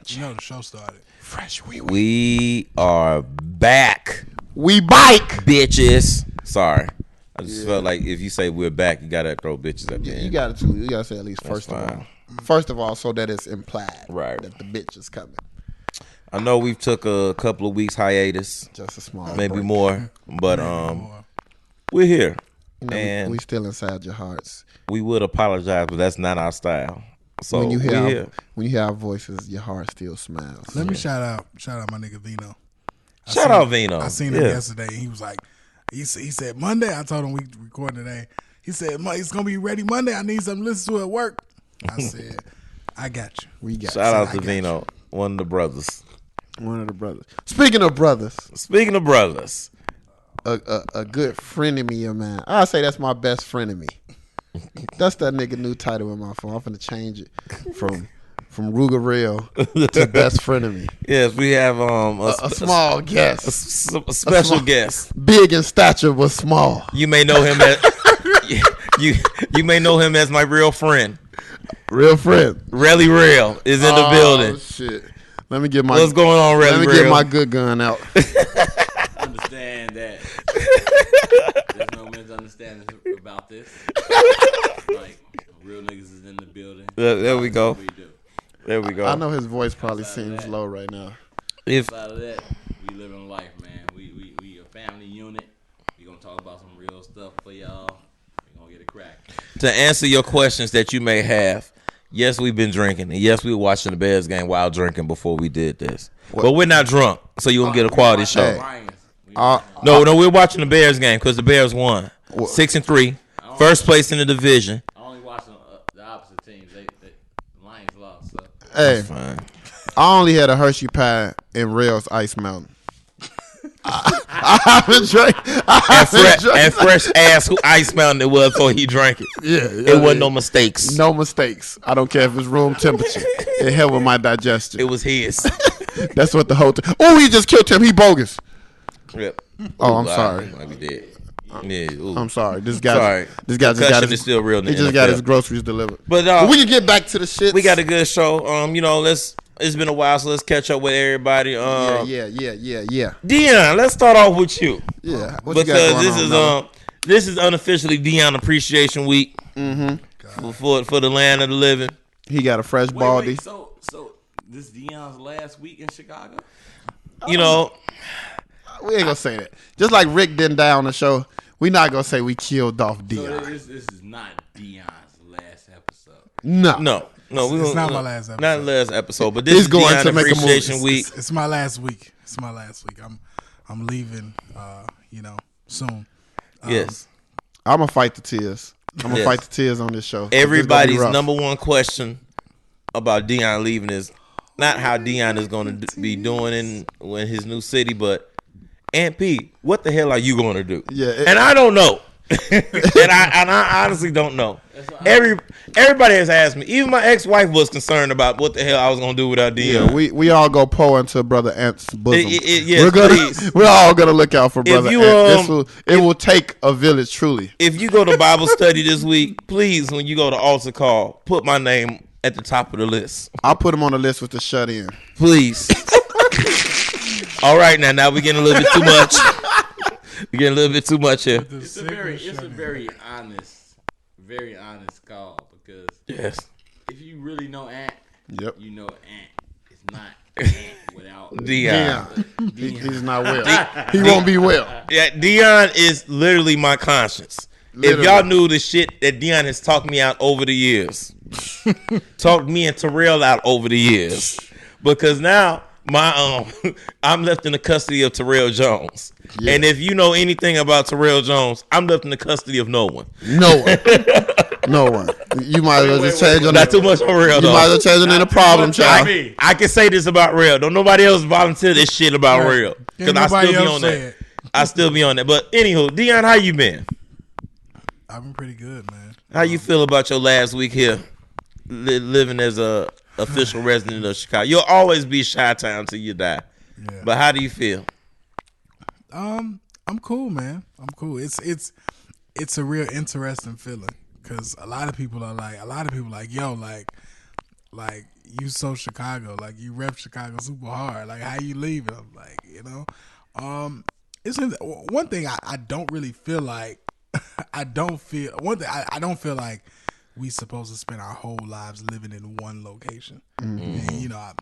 You know the show started. Fresh We are back. We bike. Bitches. Sorry. I just felt like if you say we're back, you gotta throw bitches at the end. You got to. You got to say at least first of all. First of all, so that it's implied Right. that the bitch is coming. I know we've took a couple of weeks hiatus, Just a small maybe break. more, but we're here, You know, and we still inside your hearts. we would apologize, but that's not our style. So When you hear we're here. when you hear our voices, your heart still smiles. Let me shout out my nigga Vino. Shout out Vino. I seen him yesterday. And he was like, he said Monday. I told him we recording today. He said it's gonna be ready Monday. I need something to listen to at work. I said, I got you. We got Shout out to got Vino, one of the brothers. one of the brothers. Speaking of brothers, Speaking of brothers, a good friend of me of mine. I say that's my best friend of me. That's that nigga new title in my phone. I'm finna change it from Ruger Real to best friend of me. yes, we have A small guest, a special guest. big in stature but small. You may know him as you may know him as my real friend. Real friend Relly Real is in the building. Shit. Let me get my What's going on, Relly Let me Real? get my good gun out. Understand that. There's no misunderstanding about this. Like, real niggas is in the building. There we go. That's what we do. There we go. I know his voice probably Outside of seems that. low right now. If Outside of that, we living life, man. We a family unit. We gonna talk about some real stuff for y'all. We gonna get it cracked. to answer your questions that you may have, yes, we've been drinking, and yes, we were watching the Bears game while drinking before we did this. But we're not drunk, so you won't get a quality show. Hey. Lions. We No, we're watching the Bears game because the Bears won 6-3, first place in the division. I only watching the opposite teams. They Lions lost. So. Hey, Fine. I only had a Hershey pie and Rails Ice Mountain. I haven't drank. And fresh ass who Ice Mountain it was before he drank it. Yeah, It wasn't no mistakes. No mistakes. I don't care if it's room temperature. It helped with my digestion. It was his. That's what the whole. Oh, he just killed him. He bogus. Yep. Oh, I'm Ooh, sorry. Might be dead. Yeah, ooh. I'm sorry. This guy. Sorry. This guy just got Concussion his. is still real in the He just got NFL. his groceries delivered. But We can get back to the shit. we got a good show. It's been a while, so let's catch up with everybody. Yeah. Dion, let's start off with you. Yeah. What you got Because going this on, is Melo? this is unofficially Dion Appreciation Week for the land of the living. He got a fresh baldy. Wait, so this Deion's last week in Chicago? You know, We ain't gonna say that. Just like Rick didn't die on the show, we not gonna say we killed off So Dion. this is not Deion's last episode. No. no, It's not my last episode. Not last episode, but this He's is going Dion to make a movie. Appreciation Week. It's my last week. I'm leaving. Soon. Yes, I'm gonna fight the tears. I'm gonna Yes. fight the tears on this show. It's gonna be everybody's rough. number one question about Dion leaving is not how Dion is going to be doing in his new city, but Aunt P, what the hell are you going to do? Yeah, and I don't know. and I honestly don't know. Everybody has asked me. Even my ex-wife was concerned about what the hell I was gonna do without Dion. Yeah, we all go pour into Brother Ant's bosom. Yes, please. We're all gonna look out for Brother you, Ant. It will take a village, truly. If you go to Bible study this week, please, when you go to altar call, put my name at the top of the list, I'll put him on the list with the shut in. please. All right, now we're getting a little bit too much. We're getting a little bit too much here. It's a very honest call because Yes. if you really know Ant, Yep. you know Ant is not Ant without Dion. He's not well. He won't be well. Yeah, Dion is literally my conscience. Literally. If y'all knew the shit that Dion has talked me out over the years, talked me and Terrell out over the years, because now I'm left in the custody of Terrell Jones. Yeah. And if you know anything about Terrell Jones, I'm left in the custody of no one. No one. No one. You might as well just change your Not name. too much on Real, You though. might as well change your name to Problem Child. I can say this about Real. Don't nobody else volunteer this shit about Right. Real. Because Can't I still nobody be else on say that. it. I still be on that. But anywho, Dion, how you been? I've been pretty good, man. How you feel about your last week here, living as a official resident of Chicago? You'll always be Chi-Town till you die. Yeah. But how do you feel? I'm cool, man. I'm cool. It's a real interesting feeling because a lot of people are like, yo, like like you so Chicago, like you rep Chicago super hard. Like how you leaving? I'm like, it's one thing I don't really feel like. I don't feel like we supposed to spend our whole lives living in one location. And, I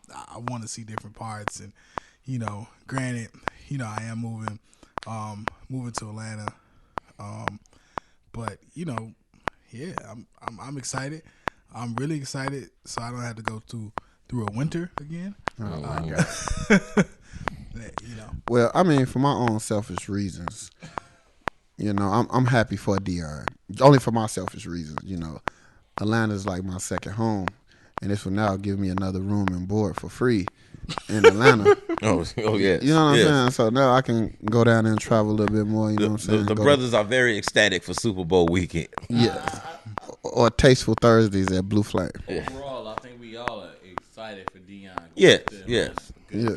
want to see different parts. And, granted, I am moving to Atlanta. But, yeah, I'm excited. I'm really excited, so I don't have to go through a winter again. Oh my God. Well, I mean, for my own selfish reasons, I'm happy for Dion. Only for my selfish reasons, Atlanta's like my second home, and this will now give me another room and board for free in Atlanta. Oh yes. You know what I'm saying? So now I can go down there and travel a little bit more. You know what I'm saying? The brothers are very ecstatic for Super Bowl weekend. Yeah. Or Tasteful Thursdays at Blue Flame. Overall, I think we all are excited for Dion. Yes, yes. Yeah.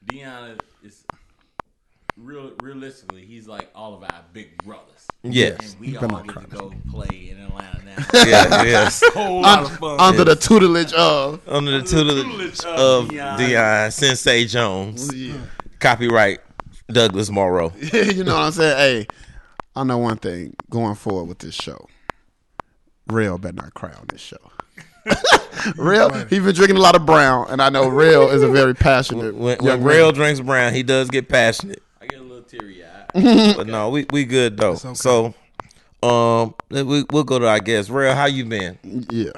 Dion is realistically, he's like all of our big brothers. Yes. And we all get to go play in Atlanta now. Yeah, yes. Whole lot of fun. Under the tutelage of Dion Sensei Jones. Yeah. Copyright Douglas Morrow. You know what I'm saying? Hey, I know one thing going forward with this show. Real better not cry on this show. Real, he been drinking a lot of brown, and I know Real is a very passionate When young Real man. drinks brown, he does get passionate. I get a little teary eyed. But no, we good though. okay. So we'll go to our guest. Real, how you been? Yeah.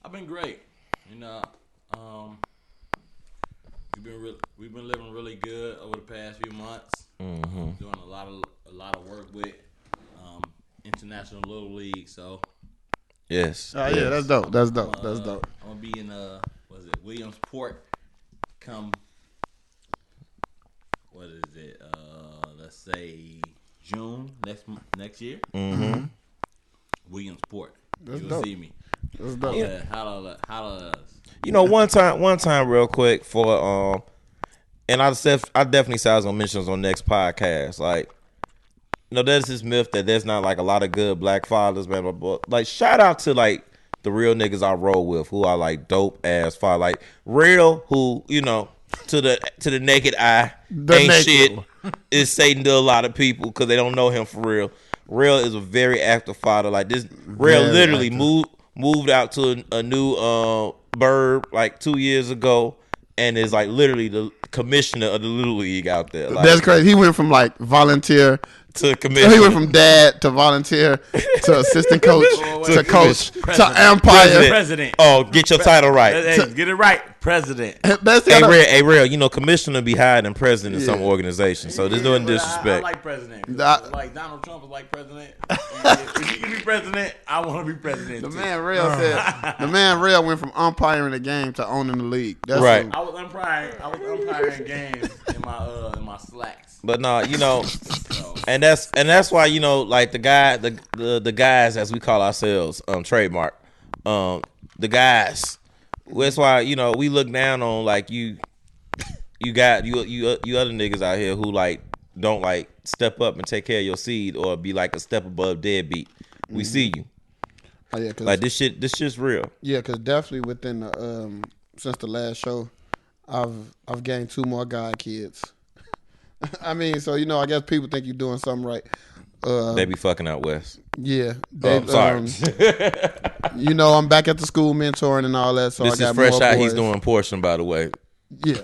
I've been great. We've been living really good over the past few months. Doing a lot of work with International Little League. So Yes. Oh yeah, that's dope. That's dope. That's dope. I'm gonna be in Williamsport come let's say June next year. Williamsport. That's You'll dope. see me. That's dope. Holla at us. One time real quick for and I definitely said I was gonna mention this on next podcast. Like, there's this myth that there's not like a lot of good black fathers, man. But like, shout out to like the real niggas I roll with who are like dope ass father. Like Real, who to the naked eye ain't naked shit. one. Is Satan to a lot of people because they don't know him for real. Real is a very active father. Like this, Real Very literally active. moved out to a new burb like 2 years ago, and is like literally the commissioner of the Little League out there. Like, That's crazy. He went from like volunteer. to commissioner. He went from dad to volunteer to assistant coach to coach to President. umpire. President. Oh, get your title right. Hey, get it right, President. That's Hey, Real, commissioner be higher than president in some organizations. So there's no I disrespect. like president. 'Cause, That- like Donald Trump is like president. If he can be president, I want to be president. The too. man Real said. The man Real went from umpiring the game to owning the league. That's Right. some- I was umpiring games in my slacks. But no, So, and that's why like the guys, as we call ourselves, trademark, the guys. That's why we look down on like you other niggas out here who like don't like step up and take care of your seed or be like a step above deadbeat. We see you. Oh, yeah, cause, Like this shit's real. yeah, because definitely within the since the last show, I've gained 2 more god kids. I mean, so I guess people think you're doing something right. They be fucking out west. Yeah, I'm sorry. I'm back at the school mentoring and all that. So This I got is fresh more out. boys. He's doing portion, by the way. Yeah,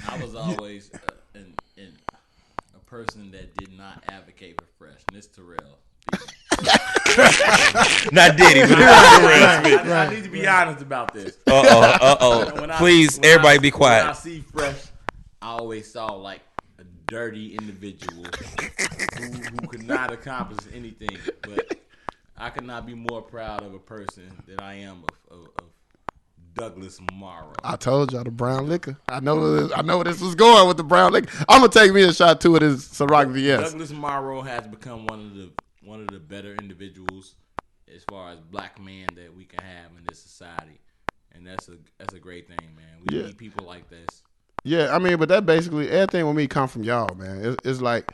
I was always a person that did not advocate for fresh. And this Terrell. Not Diddy, but I need to be honest about this. When I- Please, when everybody I- be When I quiet. see fresh, I always saw like a dirty individual who could not accomplish anything. But I could not be more proud of a person than I am of Douglas Morrow. I told y'all the brown liquor. I know where this was going with the brown liquor. I'm gonna take me a shot too. It is Ciroc VS. Douglas Morrow has become one of the better individuals as far as black men that we can have in this society, and that's a great thing, man. We need people like this. Yeah, I mean, but that basically everything with me come from y'all, man. It's like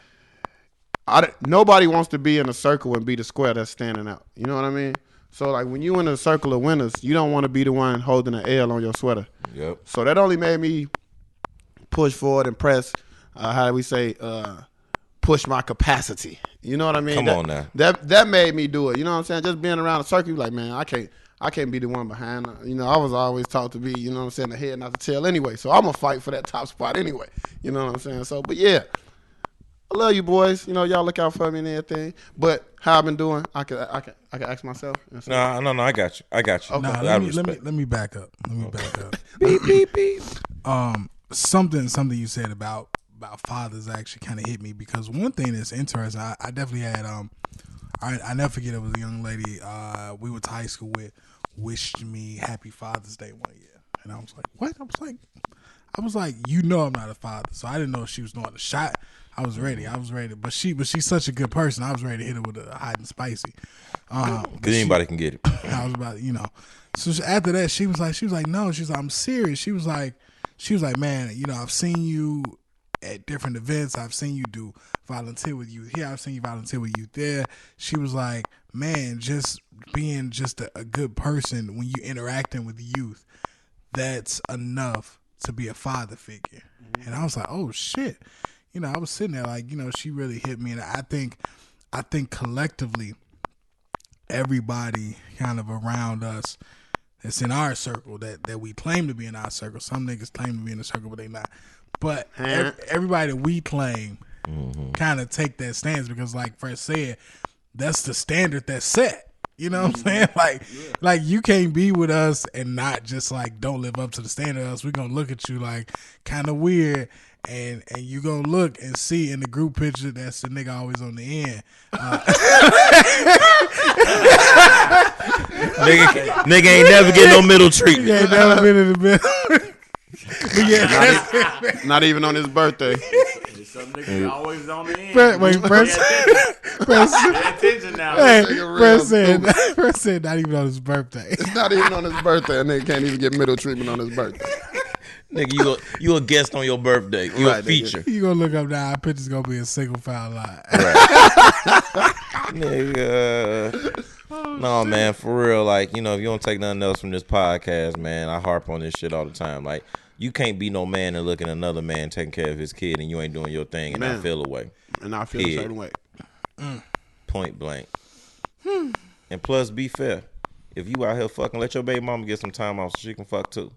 nobody wants to be in a circle and be the square that's standing out. You know what I mean? So like when you in a circle of winners, you don't want to be the one holding an L on your sweater. Yep. So that only made me push forward and press. How do we say? Push my capacity. You know what I mean? Come on now. That made me do it. You know what I'm saying? Just being around a circle, like, man, I can't be the one behind. You know, I was always taught to be, you know what I'm saying, the head, not the tail anyway. So I'm going to fight for that top spot anyway. You know what I'm saying? So, but yeah, I love you boys. You know, y'all look out for me and everything. But how I've been doing, I can ask myself. No, I got you. Okay. Nah, let me back up. Beep, beep, beep. Something you said about fathers actually kind of hit me, because one thing that's interesting, I definitely had I never forget, it was a young lady we went to high school with, wished me happy Father's Day one year, and I was like, what? I was like, you know, I'm not a father, so I didn't know if she was doing a shot. I was ready, but she's such a good person. I was ready to hit her with a hot and spicy. Because anybody can get it. I was about, you know. So after that, she was like, no, she's like, I'm serious. She was like, man, you know, I've seen you at different events. I've seen you do volunteer with youth here. I've seen you volunteer with youth there. She was like, man, just being just a good person when you're interacting with youth, that's enough to be a father figure. Mm-hmm. And I was like, oh shit. You know, I was sitting there like, you know, she really hit me. And I think collectively, everybody kind of around us that's in our circle, that we claim to be in our circle. Some niggas claim to be in the circle, but they not. But everybody that we claim kind of take that stance, because like Fresh said, that's the standard that's set. You know what I'm saying? Like you can't be with us and not just like don't live up to the standard, else we're gonna look at you like kind of weird, and you gonna look and see in the group picture that's the nigga always on the end. Nigga ain't never get no middle treatment. Ain't never been in the middle. But yeah, not even on his birthday. Some niggas always on the end. Pay attention now. Hey, Press said not even on his birthday. It's not even on his birthday. A nigga can't even get middle treatment on his birthday. Nigga, you a guest on your birthday. You a feature. You gonna look up now, our picture's gonna be a single file line. Right. Nigga. No, man, for real. Like, you know, if you don't take nothing else from this podcast, man, I harp on this shit all the time. Like, you can't be no man and look at another man taking care of his kid and you ain't doing your thing, and man, I feel away. And I feel a certain way. Point blank. And plus, be fair. If you out here fucking, let your baby mama get some time off so she can fuck too.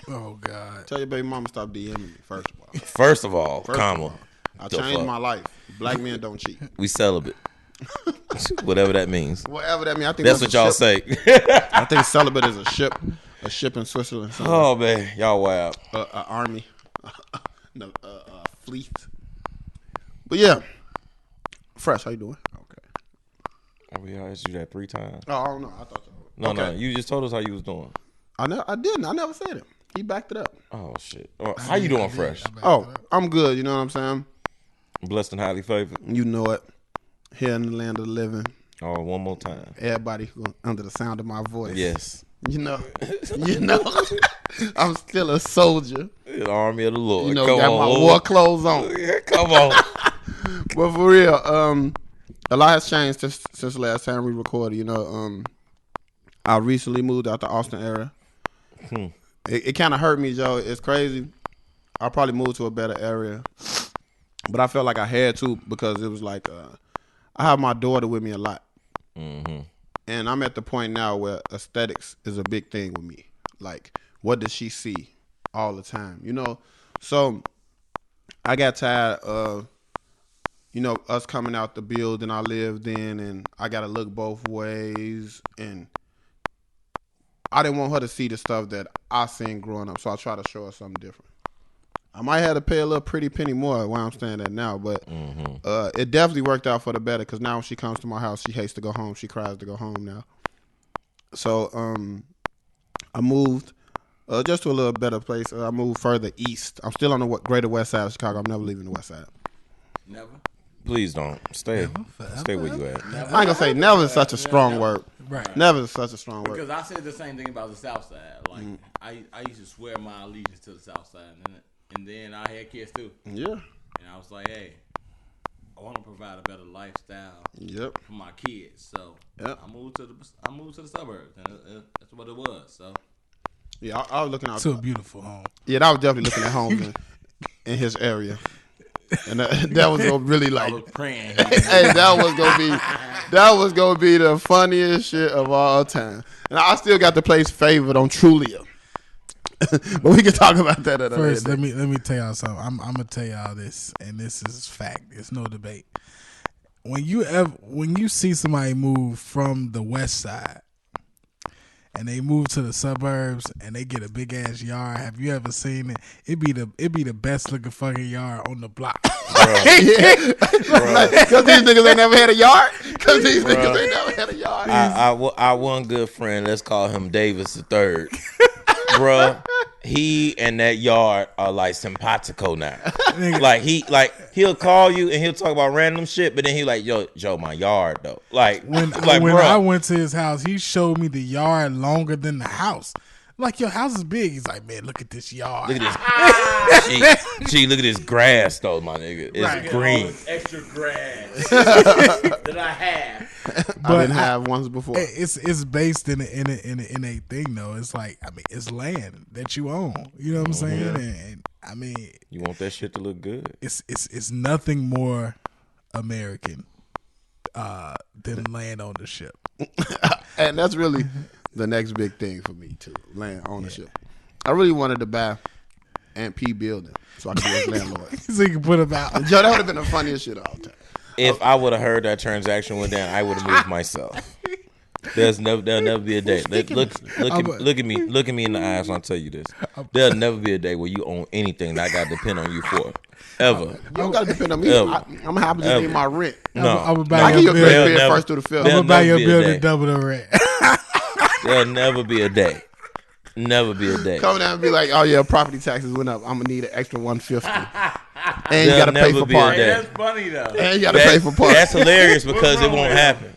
Oh, God. Tell your baby mama stop DMing me, first of all. First of all, comma. I changed my life. Black men don't cheat. We celibate. Whatever that means. Whatever that means. I think that's what y'all say. I think celibate is a ship in Switzerland. Oh, man. Y'all wild. An army. No, fleet. But yeah. Fresh, how you doing? Okay. We asked you that 3 times. Oh, I don't know. I thought so. No. You just told us how you was doing. I didn't. I never said it. He backed it up. Oh, shit. How you doing, Fresh? I'm good. You know what I'm saying? Blessed and highly favored. You know it. Here in the land of the living. Oh, one more time. Everybody under the sound of my voice. Yes. You know, I'm still a soldier. The army of the Lord. You know, got my war clothes on. Yeah, come on. But for real, a lot has changed since the last time we recorded. You know, I recently moved out the Austin area. It kind of hurt me, Joe. It's crazy. I probably moved to a better area, but I felt like I had to, because it was like I have my daughter with me a lot. Mm-hmm. And I'm at the point now where aesthetics is a big thing with me. Like, what does she see all the time? You know? So I got tired of, you know, us coming out the building I lived in, and I got to look both ways. And I didn't want her to see the stuff that I seen growing up. So I try to show her something different. I might have to pay a little pretty penny more where I'm staying at now, but it definitely worked out for the better, because now when she comes to my house, she hates to go home. She cries to go home now. So I moved just to a little better place. I moved further east. I'm still on the greater west side of Chicago. I'm never leaving the west side. Never? Please don't. Stay where you at. Never. I ain't going to say never is such a strong word. Right. Never is such a strong word. Because I said the same thing about the South Side. Like, I used to swear my allegiance to the South Side. And then I had kids too. Yeah. And I was like, hey, I want to provide a better lifestyle Yep. for my kids. So Yep. I moved to the suburbs, and that's what it was. So Yeah, I was looking out. To a beautiful home. Yeah, I was definitely looking at homes in his area, and that was gonna really I like. was praying. Hey, that was gonna be the funniest shit of all time. And I still got the place favored on Trulia, but we can talk about that at a First, later let me tell y'all something. I'm gonna tell y'all this, and this is fact. It's no debate. When you see somebody move from the west side and they move to the suburbs and they get a big ass yard, have you ever seen it? It be the best looking fucking yard on the block. Because these niggas ain't never had a yard. Because these niggas ain't never had a yard. I one good friend. Let's call him Davis III. Bruh, he and that yard are like simpatico now. He'll call you and he'll talk about random shit, but then he like, Joe, my yard though. When I went to his house, he showed me the yard longer than the house. Like, your house is big. He's like, man, look at this yard. Look at this. Gee, look at this grass though, my nigga. It's Right. green. All this extra grass that I have. I didn't have ones before. It's based in a thing though. It's like, I mean, it's land that you own. You know what I'm saying? And I mean, You want that shit to look good. it's nothing more American than land ownership. And that's really the next big thing for me too, land ownership. I really wanted to buy Aunt P building so I could be his landlord. So you can put them out. Joe, that would have been the funniest shit of all time. If I would have heard that transaction went down, I would have moved myself. There'll never be a day. Look at me in the eyes when I tell you this. There'll never be a day where you own anything that I got to depend on you for. Ever. You don't got to depend on me. Ever. I'm happy to pay my rent. No. I'm gonna I buy give you your a credit building. bid never- first through the fifth. I'm There'll gonna buy your never be a day. building double the rent. There'll never be a day. Never be a day. Come down and be like, oh yeah, property taxes went up. I'm gonna need an extra $150. And you There'll gotta pay never for be a parking. day. Hey, that's funny though. And you gotta pay for parking. That's hilarious because it wrong won't with happen.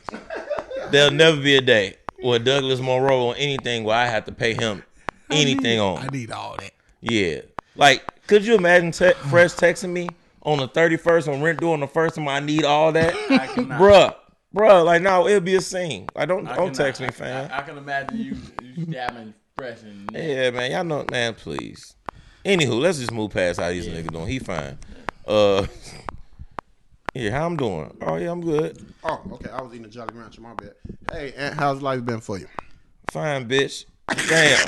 There'll never be a day where Douglas Monroe on anything where I have to pay him anything I on. need all that. Yeah. Like, could you imagine Fresh texting me on the 31st on rent due on the first time I need all that? I cannot. Bruh, like, no, it'll be a scene. Like, don't cannot. text me, fam. I can imagine you stabbing Fresh in the neck. Yeah, man, y'all know, man, please. Anywho, let's just move past how these niggas doing. He fine. Yeah, how I'm doing? Oh, yeah, I'm good. Oh, okay. I was eating a Jolly Rancher. My bad. Hey, Aunt, how's life been for you? Fine, bitch. Damn.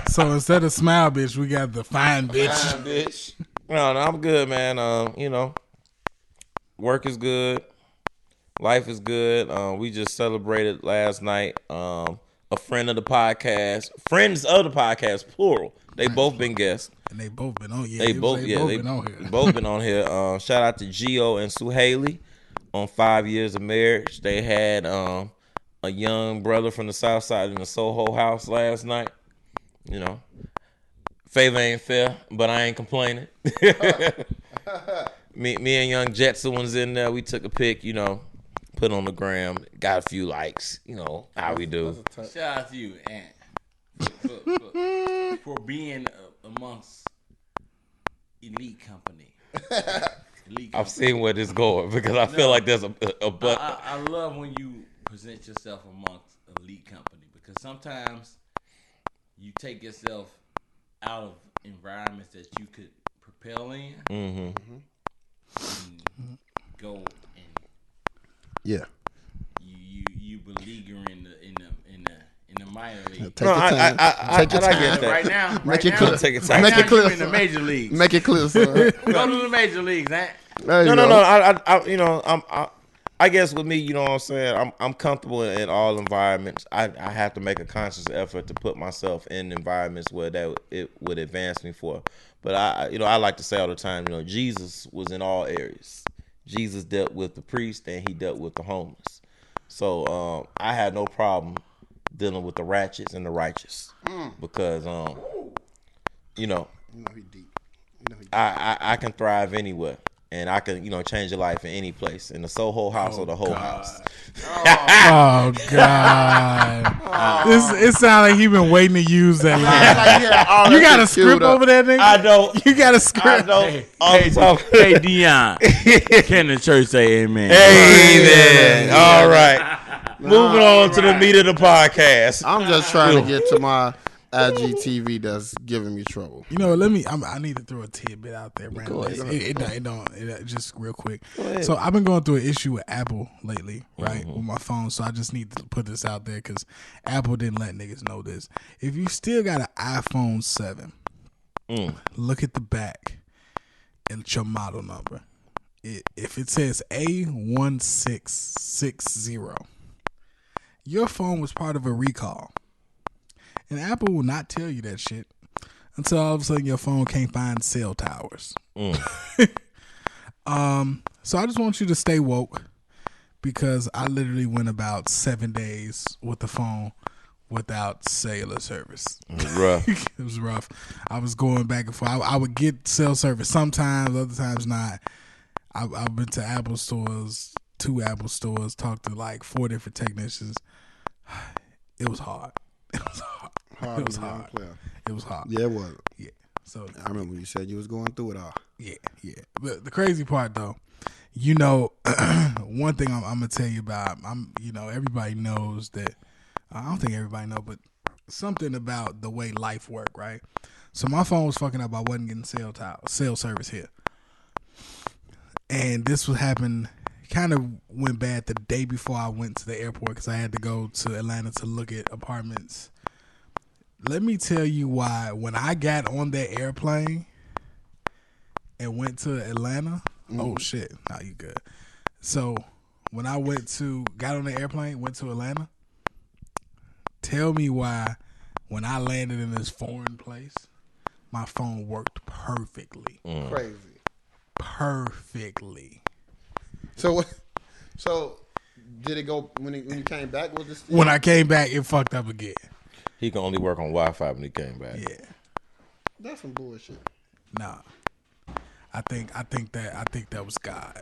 So instead of smile bitch, we got the fine bitch. Fine, bitch. No, I'm good, man. Work is good. Life is good. We just celebrated last night. A friend of the podcast, friends of the podcast, plural. They both been guests. And they both been on. Yeah, They both been on here. both been on here. Shout out to Gio and Sue Haley on 5 years of marriage. They had a young brother from the South Side in the Soho house last night. You know, favor ain't fair, but I ain't complaining. me and Young Jetson was in there. We took a pic. You know, put on the gram. Got a few likes. You know how we do. Shout out to you, Aunt, for being amongst elite company. I've seen where this going because I feel like there's a but. I love when you present yourself amongst elite company because sometimes you take yourself out of environments that you could propel in and go and Yeah. you beleaguer in the minor league. Take your time. Take your I time. get that. Right now, Make it now, clear. Take it right Make now it clear, you in the son. major leagues. Make it clear, son. Go to the major leagues, Aunt. There you No. go. I guess with me, you know what I'm saying. I'm comfortable in all environments. I have to make a conscious effort to put myself in environments where it would advance me for. But I like to say all the time, you know, Jesus was in all areas. Jesus dealt with the priest and he dealt with the homeless. So I had no problem dealing with the ratchets and the righteous because you know You know he deep. I can thrive anywhere. And I can, change your life in any place, in the Soho house or the whole house. Oh God! It sounds like he been waiting to use that line. You got a script over there, nigga? I don't. You got a script? Hey, Dion. Can the church say amen? Amen. All right. Moving on to the meat of the podcast. I'm just trying to get to my IGTV that's giving me trouble. You know, I need to throw a tidbit out there, Brandon. It just real quick. So I've been going through an issue with Apple lately, right, with my phone. So I just need to put this out there because Apple didn't let niggas know this. If you still got an iPhone 7, look at the back and it's your model number. If it says A1660, your phone was part of a recall. And Apple will not tell you that shit until all of a sudden your phone can't find cell towers. So I just want you to stay woke because I literally went about 7 days with the phone without cellular service. It was rough. It was rough. I was going back and forth. I would get cell service sometimes, other times not. I've been to Apple stores, 2 Apple stores, talked to like 4 different technicians. It was hard. It was hard. It was hard. It was hard. Yeah, it was. Yeah. So I remember when you said you was going through it all. Yeah. But the crazy part though, you know, one thing I'm gonna tell you about, everybody knows that. I don't think everybody know, but something about the way life work, right? So my phone was fucking up. I wasn't getting cell service here, and this was happening. Kind of went bad the day before I went to the airport because I had to go to Atlanta to look at apartments. Let me tell you why. When I got on that airplane and went to Atlanta, oh shit, now you good. So when I got on the airplane, went to Atlanta, tell me why when I landed in this foreign place, my phone worked perfectly. Crazy. Perfectly. So did it go when you came back? Was it still? When I came back, it fucked up again. He can only work on Wi-Fi when he came back. Yeah. That's some bullshit. Nah. I think that was God.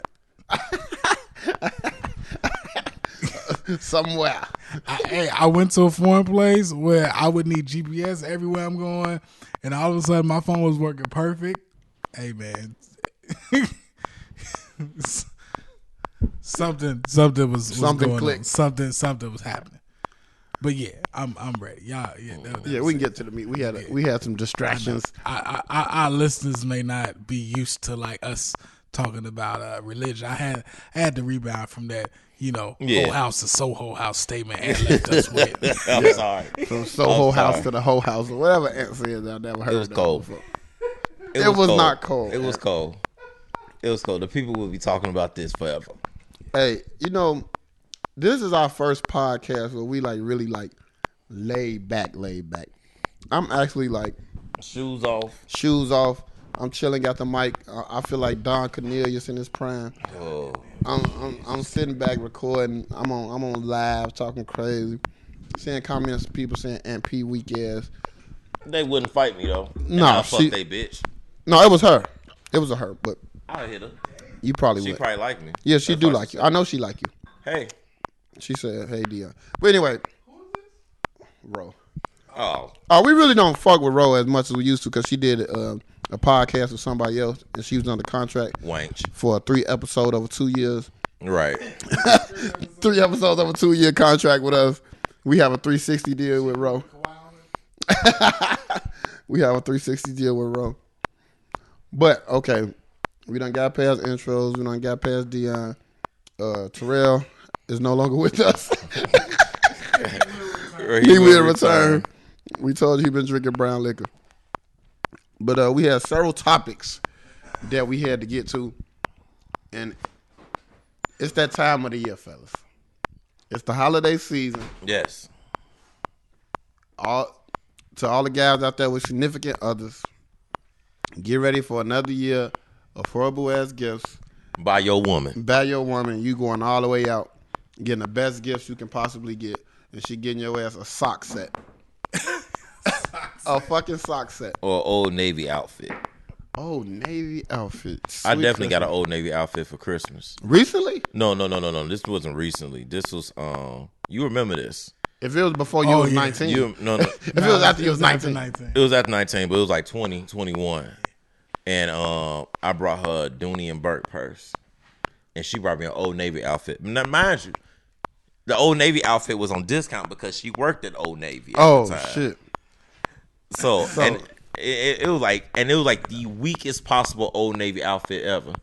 Somewhere. I went to a foreign place where I would need GPS everywhere I'm going, and all of a sudden my phone was working perfect. Hey man. Something was going clicked. on. Something was happening. But yeah, I'm ready. Y'all, we can get to the meat. We had some distractions. Our listeners may not be used to like us talking about religion. I had to rebound from that. Whole house to Soho House statement and left us with. I'm sorry. From Soho House to the whole house or whatever answer is. I never heard. It was cold. It was not cold. It was cold. It was cold. The people will be talking about this forever. Hey, this is our first podcast where we really laid back. I'm actually shoes off. I'm chilling at the mic. I feel like Don Cornelius in his prime. Oh. I'm sitting back recording. I'm on live talking crazy, seeing comments of people saying Aunt P weak ass. They wouldn't fight me though. No, fuck they bitch. No, it was her. It was a her, but I'll hit her. You probably She would. probably like me. Yeah, she do like you. I know she like you. Hey. She said, "Hey, Dion." But anyway, Ro. Oh, we really don't fuck with Ro as much as we used to because she did a podcast with somebody else and she was under contract wanch for a 3 episode over 2 years. Right. 3 episodes over 2 year contract with us. We have a 360 deal with Ro. We have a 360 deal with Ro. But okay, we done got past intros. We done got past Dion. Terrell is no longer with us. He will return. We told you he been drinking brown liquor. But we had several topics that we had to get to. And it's that time of the year, fellas. It's the holiday season. Yes. To all the guys out there with significant others, get ready for another year of horrible ass gifts. By your woman. You going all the way out, getting the best gifts you can possibly get, and she getting your ass a sock set. A fucking sock set. Or Old Navy outfit. Old Navy outfit. I definitely got an Old Navy outfit for Christmas. Recently? No. This wasn't recently. This was you remember this. If it was before you Oh, was yeah. 19. No. If it was after you was after 19. It was after 19, but it was like 20, 21. And I brought her a Dooney and Burke purse. And she brought me an Old Navy outfit. Now, mind you, the Old Navy outfit was on discount because she worked at Old Navy at Oh, the time. shit. So and it was like the weakest possible Old Navy outfit ever.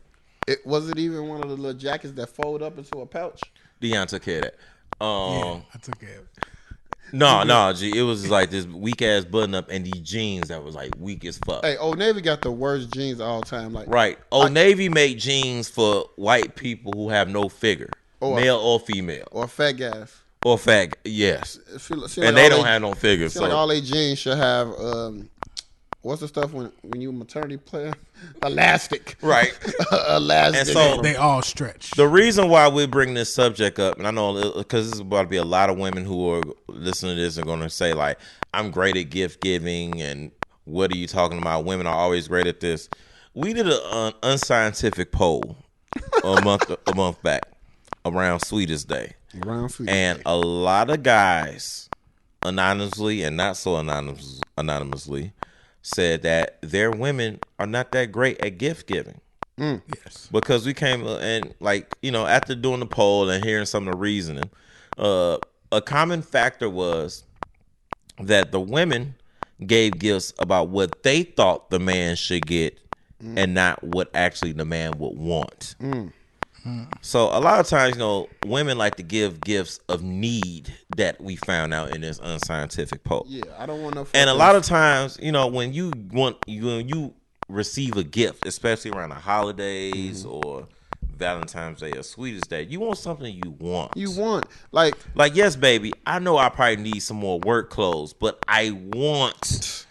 Was it even one of the little jackets that fold up into a pouch? Deion took care of that. Yeah, I took care of it. No, G, it was like this weak ass button up and these jeans that was like weak as fuck. Hey, Old Navy got the worst jeans of all time. Like, Right. Old Navy made jeans for white people who have no figure, male or female, or fat guys. or fag. Yes, Feel and like they all don't have no figure. Feel So like all they jeans should have, what's the stuff when you a maternity player? Elastic. right. Elastic. And so They all stretch. the reason why we bring this subject up, and I know because this is about to be a lot of women who are listening to this are going to say like, "I'm great at gift giving," and what are you talking about? Women are always great at this. We did an unscientific poll a month back around Sweetest Day, and a lot of guys, anonymously and not so anonymously, said that their women are not that great at gift giving. Yes. Because we came and after doing the poll and hearing some of the reasoning, a common factor was that the women gave gifts about what they thought the man should get and not what actually the man would want. So a lot of times, women like to give gifts of need that we found out in this unscientific poll. Yeah, I don't want no. And a lot of times, when you receive a gift, especially around the holidays or Valentine's Day or Sweetest Day, you want something you want. You want like yes, baby, I know I probably need some more work clothes, but I want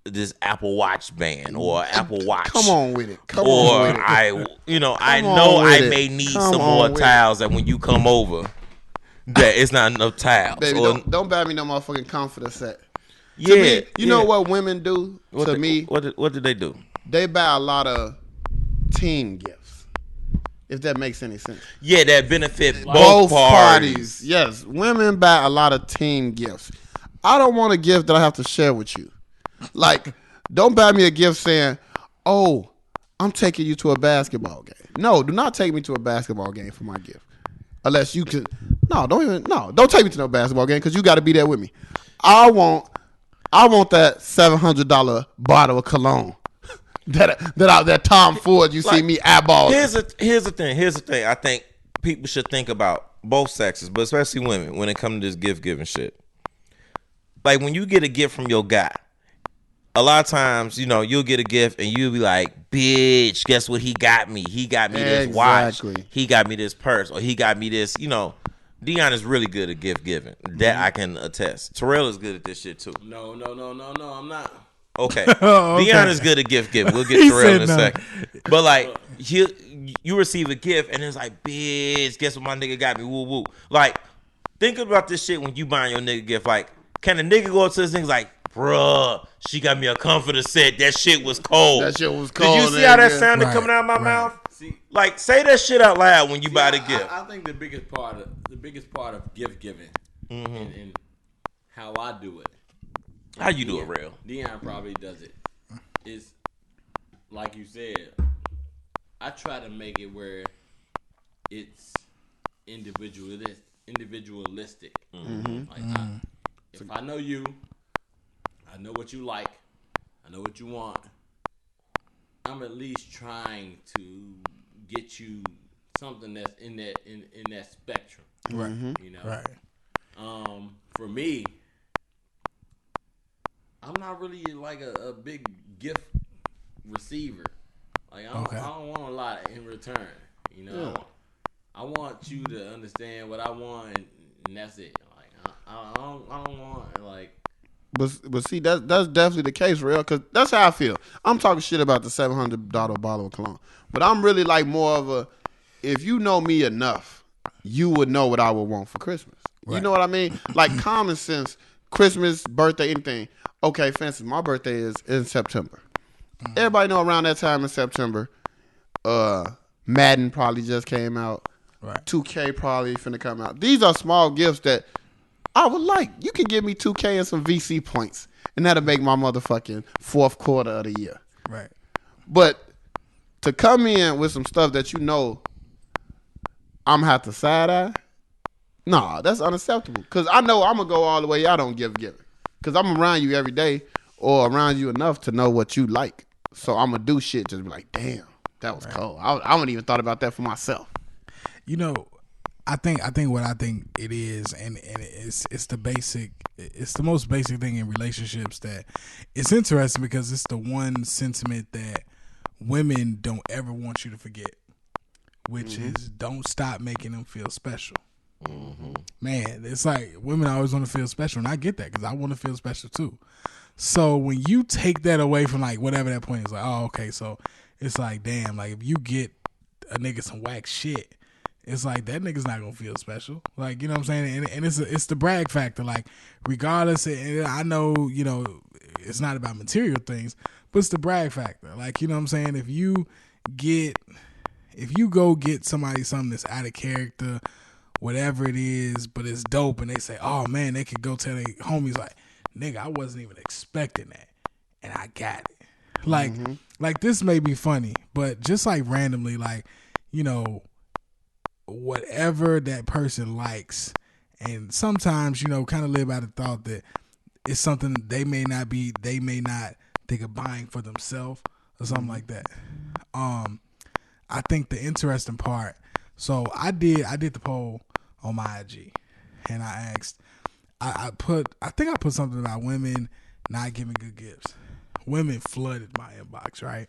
this Apple Watch band or Apple Watch. Come on with it. Come or on with it. I know with I it. may need Come some on more with towels that when you come over, that it's not enough towels. Baby, Or- don't buy me no motherfucking comforter set. yeah, To me, you know yeah. what women do to me? What did they do? They buy a lot of team gifts. If that makes any sense. Yeah, that benefit both parties. Yes, women buy a lot of team gifts. I don't want a gift that I have to share with you. Like, don't buy me a gift saying, "Oh, I'm taking you to a basketball game." No, do not take me to a basketball game for my gift. Unless you can. Don't take me to no basketball game because you got to be there with me. I want that $700 bottle of cologne that Tom Ford you see me eyeballing. Here's the thing. I think people should think about both sexes, but especially women when it comes to this gift giving shit. Like when you get a gift from your guy, a lot of times, you'll get a gift and you'll be like, "Bitch, guess what he got me? He got me this watch. Exactly. He got me this purse, or he got me this." Deion is really good at gift giving. That I can attest. Terrell is good at this shit too. No, I'm not. Okay. Oh, okay. Deion is good at gift giving. We'll get He Terrell in a said no. second. But like you receive a gift and it's like, "Bitch, guess what my nigga got me? Woo woo." Like, think about this shit when you buying your nigga gift. Like, can a nigga go up to this nigga like, "Bruh, she got me a comforter set. That shit was cold." That shit was cold. Did you see how that nigga. sounded Right, coming out of my right. mouth? See, Like, say that shit out loud when you buy the gift. I think the biggest part of gift giving and how I do it. How you do it, real? Deion probably does it. Is like you said. I try to make it where it's individualistic. Like if I know you, I know what you like, I know what you want. I'm at least trying to get you something that's in that spectrum. Right. Right. For me, I'm not really like a big gift receiver. Like I don't want a lot in return. I want you to understand what I want, and that's it. Like I don't want like. But see, that's definitely the case, real, because that's how I feel. I'm talking shit about the $700 bottle of cologne, but I'm really like more of a, if you know me enough, you would know what I would want for Christmas. Right. You know what I mean? Like common sense, Christmas, birthday, anything. Okay, for instance, my birthday is in September. Everybody know around that time in September, Madden probably just came out. Right. 2K probably finna come out. These are small gifts that I would like. You can give me 2K and some VC points, and that'll make my motherfucking fourth quarter of the year. Right. But to come in with some stuff that you know I'm gonna have to side eye, nah, that's unacceptable. Cause I know I'm gonna go all the way out on giving. Cause I'm around you every day or around you enough to know what you like. So I'm gonna do shit just be like, damn, that was cold. I wouldn't even thought about that for myself. You know, I think what I think it is, and it's the basic, it's the most basic thing in relationships that it's interesting because it's the one sentiment that women don't ever want you to forget, which is don't stop making them feel special. Man, it's like women always want to feel special, and I get that because I want to feel special too. So when you take that away from like whatever that point is, like, oh, okay, so it's like, damn, like if you get a nigga some whack shit, it's like that nigga's not gonna feel special. Like, you know what I'm saying? And it's the brag factor. Like, regardless, and I know, you know, it's not about material things, but it's the brag factor. Like, you know what I'm saying? If you go get somebody something that's out of character, whatever it is, but it's dope, and they say, oh man, they could go tell their homies like, nigga, I wasn't even expecting that, and I got it. Like this may be funny, but just like randomly, like, you know, whatever that person likes, and sometimes, you know, kind of live by the thought that it's something they may not think of buying for themselves or something like that. I think the interesting part, so I did the poll on my IG, and I asked, I think I put something about women not giving good gifts. Women flooded my inbox, right?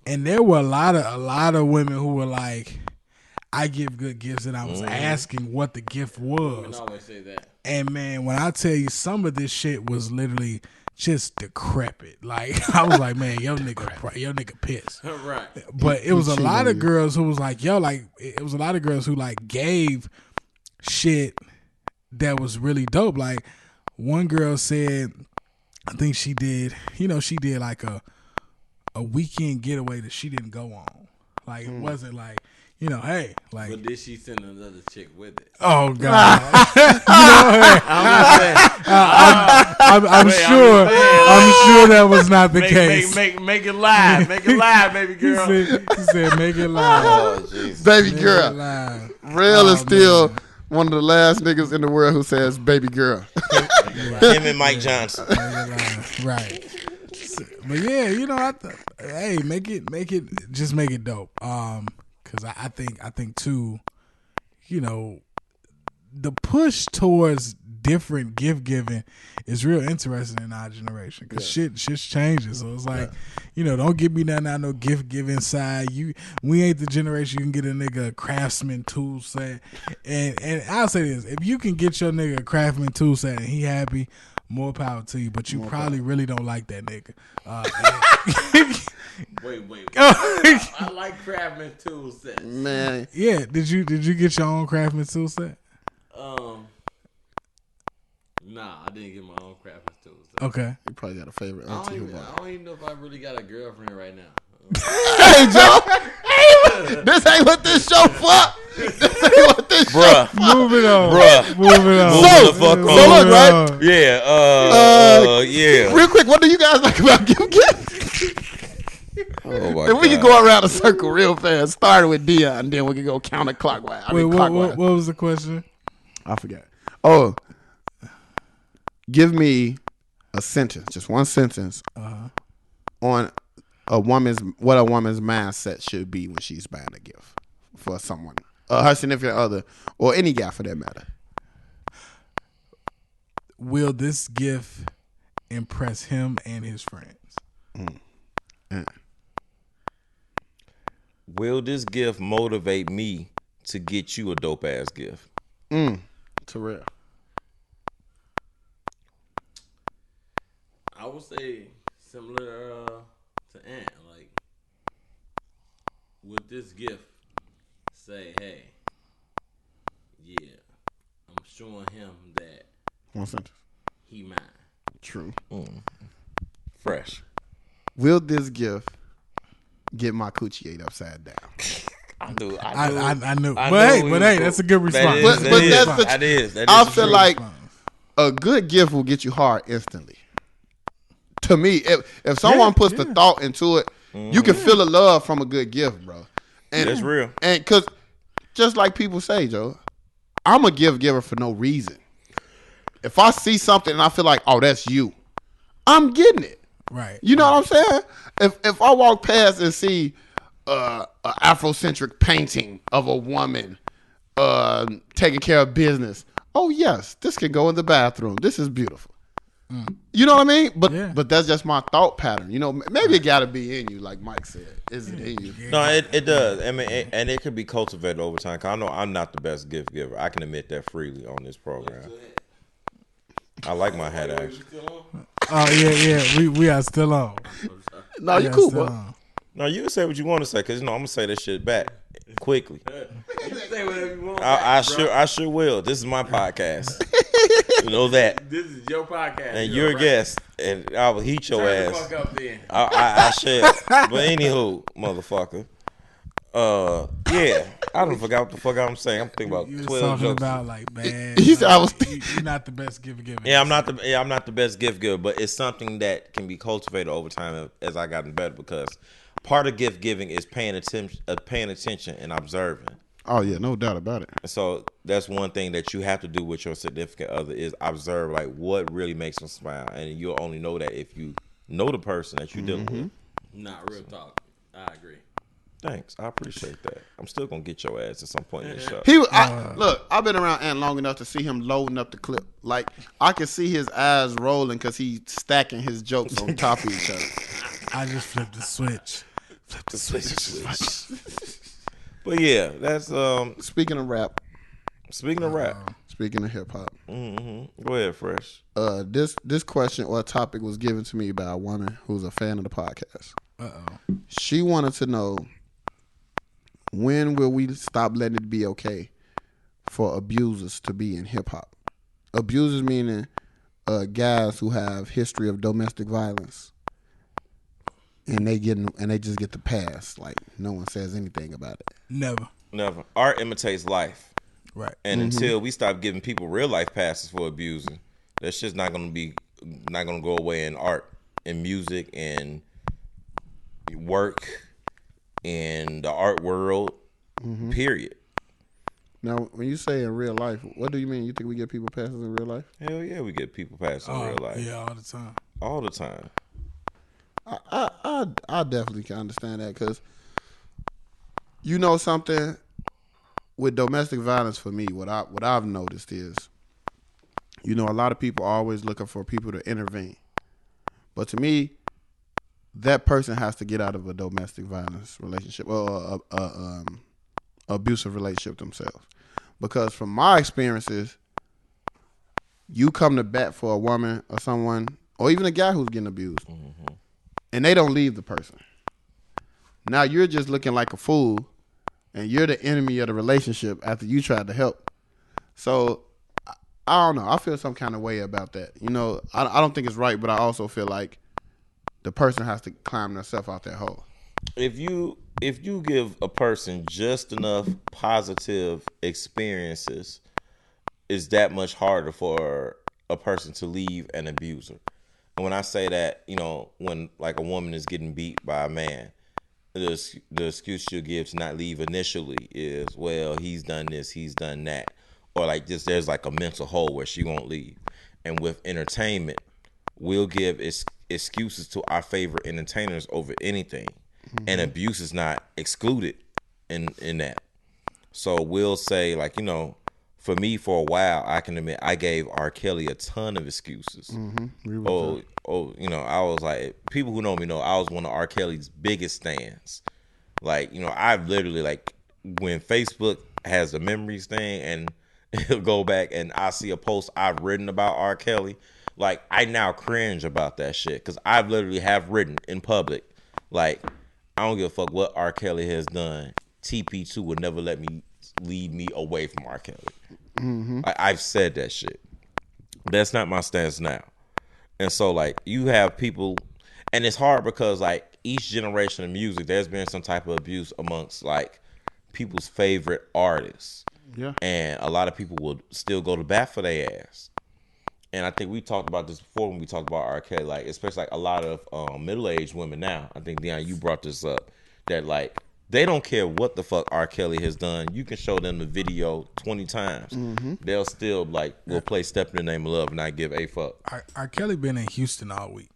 And there were a lot of women who were like, I give good gifts, and I was asking what the gift was. Women always say that. And man, when I tell you, some of this shit was literally just decrepit. Like, I was like, man, your nigga pissed. Right. But it was a lot of girls who was like, yo, like, it was a lot of girls who like gave shit that was really dope. Like, one girl said, I think she did like a weekend getaway that she didn't go on. Like, it wasn't like, you know, hey, like. But did she send another chick with it? Oh God! I'm sure that was not the case. Make it live, baby girl. He said, make it live. Oh, Jesus. Baby Make girl. it live. Real is still man. one of the last niggas in the world who says baby girl. Him and Mike Johnson. Make it live. Right. But yeah, you know, hey, make it dope. Because I think too, you know, the push towards different gift giving is real interesting in our generation because shit's changing. So it's like, you know, don't give me nothing out no gift giving side. We ain't the generation you can get a nigga a Craftsman tool set, and I'll say this: if you can get your nigga a Craftsman tool set and he happy, more power to you. But you probably really don't like that nigga. Wait. I like Craftsman tool sets. Man. Yeah, did you get your own Craftsman tool set? Nah, I didn't get my own Craftsman tool set. Okay. You probably got a favorite I auntie who don't bought it. even know if I really got a girlfriend right now. Hey, Joe. Hey, this ain't what this show for. This ain't what this show Bruh. Moving on. Bruh. Moving on. Moving the fuck So on. look, right? Yeah. Yeah. Real quick, what do you guys like about gift gifts? Oh my If we God. can go around a circle real fast, starting with Dion, and then we can go counterclockwise. Wait, Clockwise. what was the question? I forgot. Oh, give me a sentence, just one sentence, on what a woman's mindset should be when she's buying a gift for someone, her significant other, or any guy for that matter. Will this gift impress him and his friends? Will this gift motivate me to get you a dope ass gift? Terrell. I would say similar to Ant. Like, with this gift, say, hey, yeah, I'm showing him that One sentence. he mine. True. Fresh. Will this gift get my coochie ate upside down? I knew. I knew. I But knew hey, that's a good response. That is That's a good the- response. That is. I feel true. like a good gift will get you hard instantly. To me, if someone puts the thought into it, you can feel the love from a good gift, bro. And That's real. And because just like people say, Joe, I'm a gift giver for no reason. If I see something and I feel like, oh, that's you, I'm getting it. Right. You know what I'm saying? If I walk past and see an Afrocentric painting of a woman taking care of business, oh yes, this can go in the bathroom. This is beautiful. You know what I mean? But that's just my thought pattern. You know, maybe it got to be in you, like Mike said. Is it in you? No, it does. I mean, and it could be cultivated over time. 'Cause I know I'm not the best gift giver. I can admit that freely on this program. I like my hat actually. Oh yeah. We are still on. No, you Yeah, cool, still bro. on. No, you can say what you want to say, because I'm gonna say that shit back quickly. You can say whatever you want. I sure will. This is my podcast. You know that. This is your podcast. And you're a guest, and I will heat your Turn the ass. fuck up then. I shall. But anywho, motherfucker. Yeah, I don't forgot what the fuck I'm saying. I'm thinking about You was 12 talking jokes. about like, man. He said I was- You're not the best giver. Yeah, I'm not the best gift giver, but it's something that can be cultivated over time as I gotten better, because part of gift giving is paying attention and observing. Oh yeah, no doubt about it. So that's one thing that you have to do with your significant other is observe like what really makes them smile, and you'll only know that if you know the person that you're dealing with. Not real talk. I agree. Thanks, I appreciate that. I'm still gonna get your ass at some point in the show. Look, I've been around Ant long enough to see him loading up the clip. Like I can see his eyes rolling because he's stacking his jokes on top of each other. I just flipped the switch. But yeah, that's Speaking of rap, speaking of rap. speaking of hip hop, Go ahead, Fresh. this question or topic was given to me by a woman who's a fan of the podcast. She wanted to know, when will we stop letting it be okay for abusers to be in hip hop? Abusers meaning guys who have history of domestic violence, and they just get the pass, like no one says anything about it. Never. Art imitates life. Right. And until we stop giving people real life passes for abusing, that shit's not gonna go away in art, in music, in work, in the art world. Period. Now, when you say in real life, what do you mean? You think we give people passes in real life? Hell yeah, we get people passes in real life. Yeah, all the time. All the time. I definitely can understand that, because you know something with domestic violence. For me, what I've noticed is, you know, a lot of people are always looking for people to intervene, but to me, that person has to get out of a domestic violence relationship or a abusive relationship themselves, because from my experiences, you come to bat for a woman or someone, or even a guy who's getting abused, and they don't leave the person. Now you're just looking like a fool, and you're the enemy of the relationship after you tried to help. So I don't know. I feel some kind of way about that. You know, I don't think it's right, but I also feel like the person has to climb themselves out that hole. If you give a person just enough positive experiences, it's that much harder for a person to leave an abuser. And when I say that, you know, when like a woman is getting beat by a man, the excuse she'll give to not leave initially is, well, he's done this, he's done that. Or like just there's like a mental hole where she won't leave. And with entertainment, we'll give excuses to our favorite entertainers over anything. And abuse is not excluded in that. So we'll say, like, you know, for me, for a while, I can admit I gave R. Kelly a ton of excuses. You know, I was like, people who know me know I was one of R. Kelly's biggest stans. Like, you know, I've literally, like, when Facebook has a memories thing and it'll go back and I see a post I've written about R. Kelly, like, I now cringe about that shit, because I've literally have written in public, like, I don't give a fuck what R. Kelly has done. TP2 would never let me lead me away from R. Kelly. I've said that shit. That's not my stance now. And so, like, you have people, and it's hard because, like, each generation of music, there's been some type of abuse amongst, like, people's favorite artists. Yeah. And a lot of people will still go to bat for their ass. and I think we talked about this before when we talked about R. Kelly, like especially like a lot of middle-aged women now. I think Deion, you brought this up that like they don't care what the fuck R. Kelly has done. You can show them the video 20 times, they'll still like will play "Step in the Name of Love" and not give a fuck. R. Kelly been in Houston all week,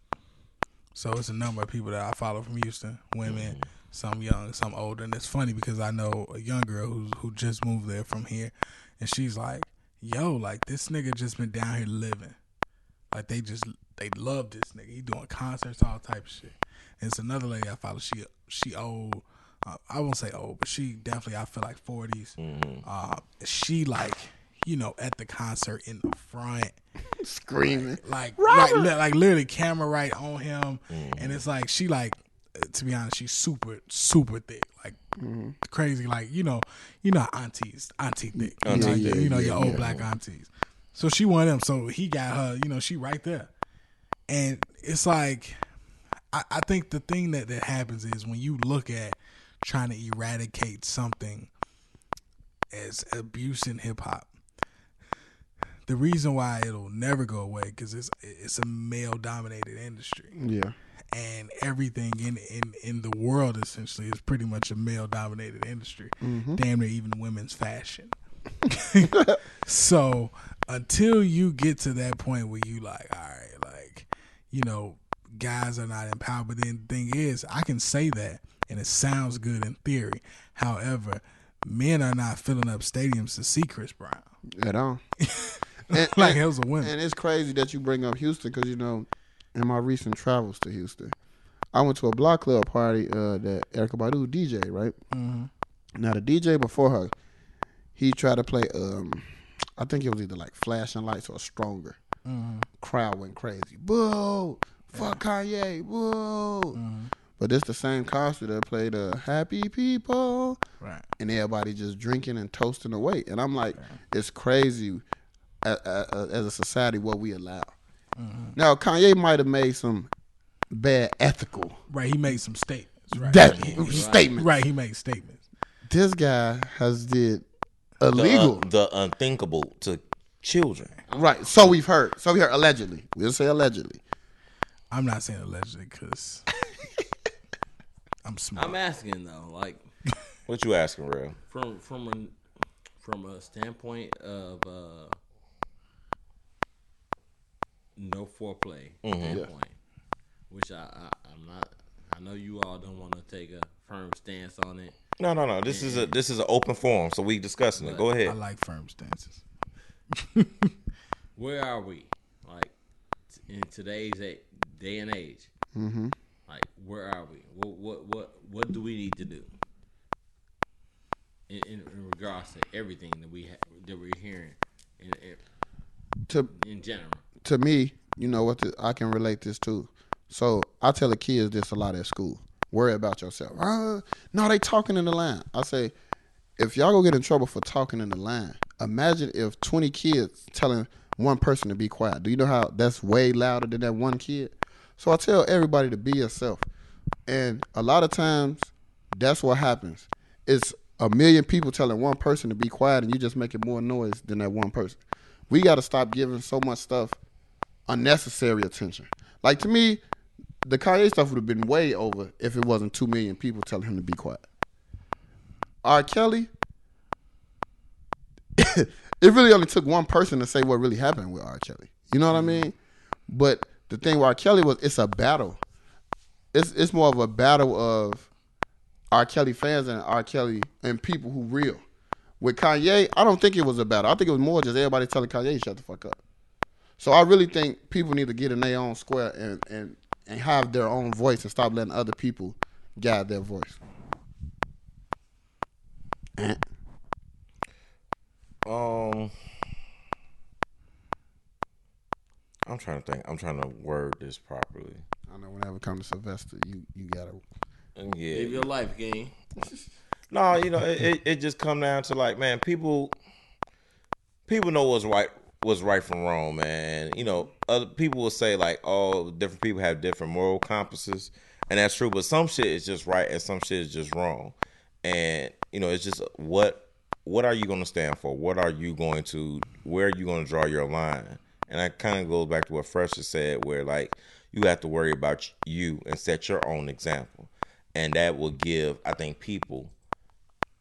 so it's a number of people that I follow from Houston, women, some young, some older, and it's funny because I know a young girl who just moved there from here, and she's like, "Yo, like this nigga just been down here living, like they love this nigga. He doing concerts, all type of shit." And it's another lady I follow. She old. I won't say old, but she definitely, I feel like 40s. She like, you know, at the concert in the front, Screaming. like literally camera right on him, and it's like she like, to be honest, she's super thick, like crazy, like you know aunties, auntie thick, your old black aunties. So she one of them. So he got her, you know, she right there, and it's like, I think the thing that happens is when you look at trying to eradicate something as abuse in hip hop, the reason why it'll never go away because it's a male dominated industry. Yeah. And everything in the world essentially is pretty much a male dominated industry. Damn near even women's fashion. So until you get to that point where you like, all right, like, you know, guys are not empowered, but then the thing is, I can say that and it sounds good in theory. However, men are not filling up stadiums to see Chris Brown At all. like it was a women. And it's crazy that you bring up Houston because, you know, in my recent travels to Houston, I went to a block club party that Erykah Badu DJ, right? Now, the DJ before her, he tried to play, I think it was either like Flashing Lights or Stronger. Crowd went crazy. Boo! Fuck Kanye! Boo! But it's the same concert that played Happy People. Right. And everybody just drinking and toasting away. And I'm like, it's crazy as a society what we allow. Now, Kanye might have made some bad ethical. Right, he made some statements. Right. Statements. Right, he made statements. This guy has did illegal. The unthinkable to children. Right. So we've heard. Allegedly. We'll say allegedly. I'm not saying allegedly because I'm smart. I'm asking though, like, What you asking, real? from a standpoint of no foreplay standpoint, which I'm not. I know you all don't want to take a firm stance on it. No. This is an open forum, so we discussing it. Go ahead. I like firm stances. Where are we? Like in today's day and age. Like where are we? What do we need to do in regards to everything that we're hearing in general? To me, you know what? I can relate this to. So I tell the kids this a lot at school. Worry about yourself. No, they talking in the line. I say, if y'all go get in trouble for talking in the line, imagine if 20 kids telling one person to be quiet. Do you know how that's way louder than that one kid? So I tell everybody to be yourself. And a lot of times, that's what happens. It's a million people telling one person to be quiet and you just making more noise than that one person. We got to stop giving so much stuff unnecessary attention. Like, to me, the Kanye stuff would have been way over if it wasn't 2 million people telling him to be quiet. R. Kelly, it really only took one person to say what really happened with R. Kelly. You know what I mean? But the thing with R. Kelly was, it's a battle. It's more of a battle of R. Kelly fans and R. Kelly and people who real. With Kanye, I don't think it was a battle. I think it was more just everybody telling Kanye shut the fuck up. So I really think people need to get in their own square and have their own voice and stop letting other people guide their voice. I'm trying to think. I'm trying to word this properly. I know whenever it comes to Sylvester, you gotta. Yeah. Live your life, gang. No, you know, it just come down to like, man, people know what's right from wrong, man. You know, other people will say like, oh, different people have different moral compasses, and that's true. But some shit is just right, and some shit is just wrong. And you know, it's just what are you going to stand for? Where are you going to draw your line? and that kind of goes back to what Fresh has said, where like you have to worry about you and set your own example, and that will give, I think, people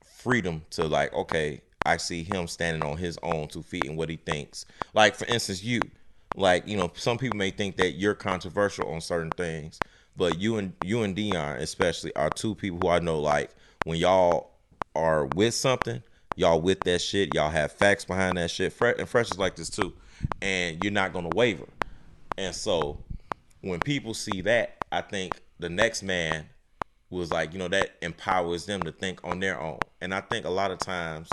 freedom to like, okay, I see him standing on his own 2 feet and what he thinks. Like for instance, you, like, you know, some people may think that you're controversial on certain things, but you and Dion especially are 2 people who I know, like, when y'all are with something, y'all with that shit, y'all have facts behind that shit. And Fresh is like this too, and you're not gonna waver. And so when people see that, I think the next man was like, you know, that empowers them to think on their own. And I think a lot of times,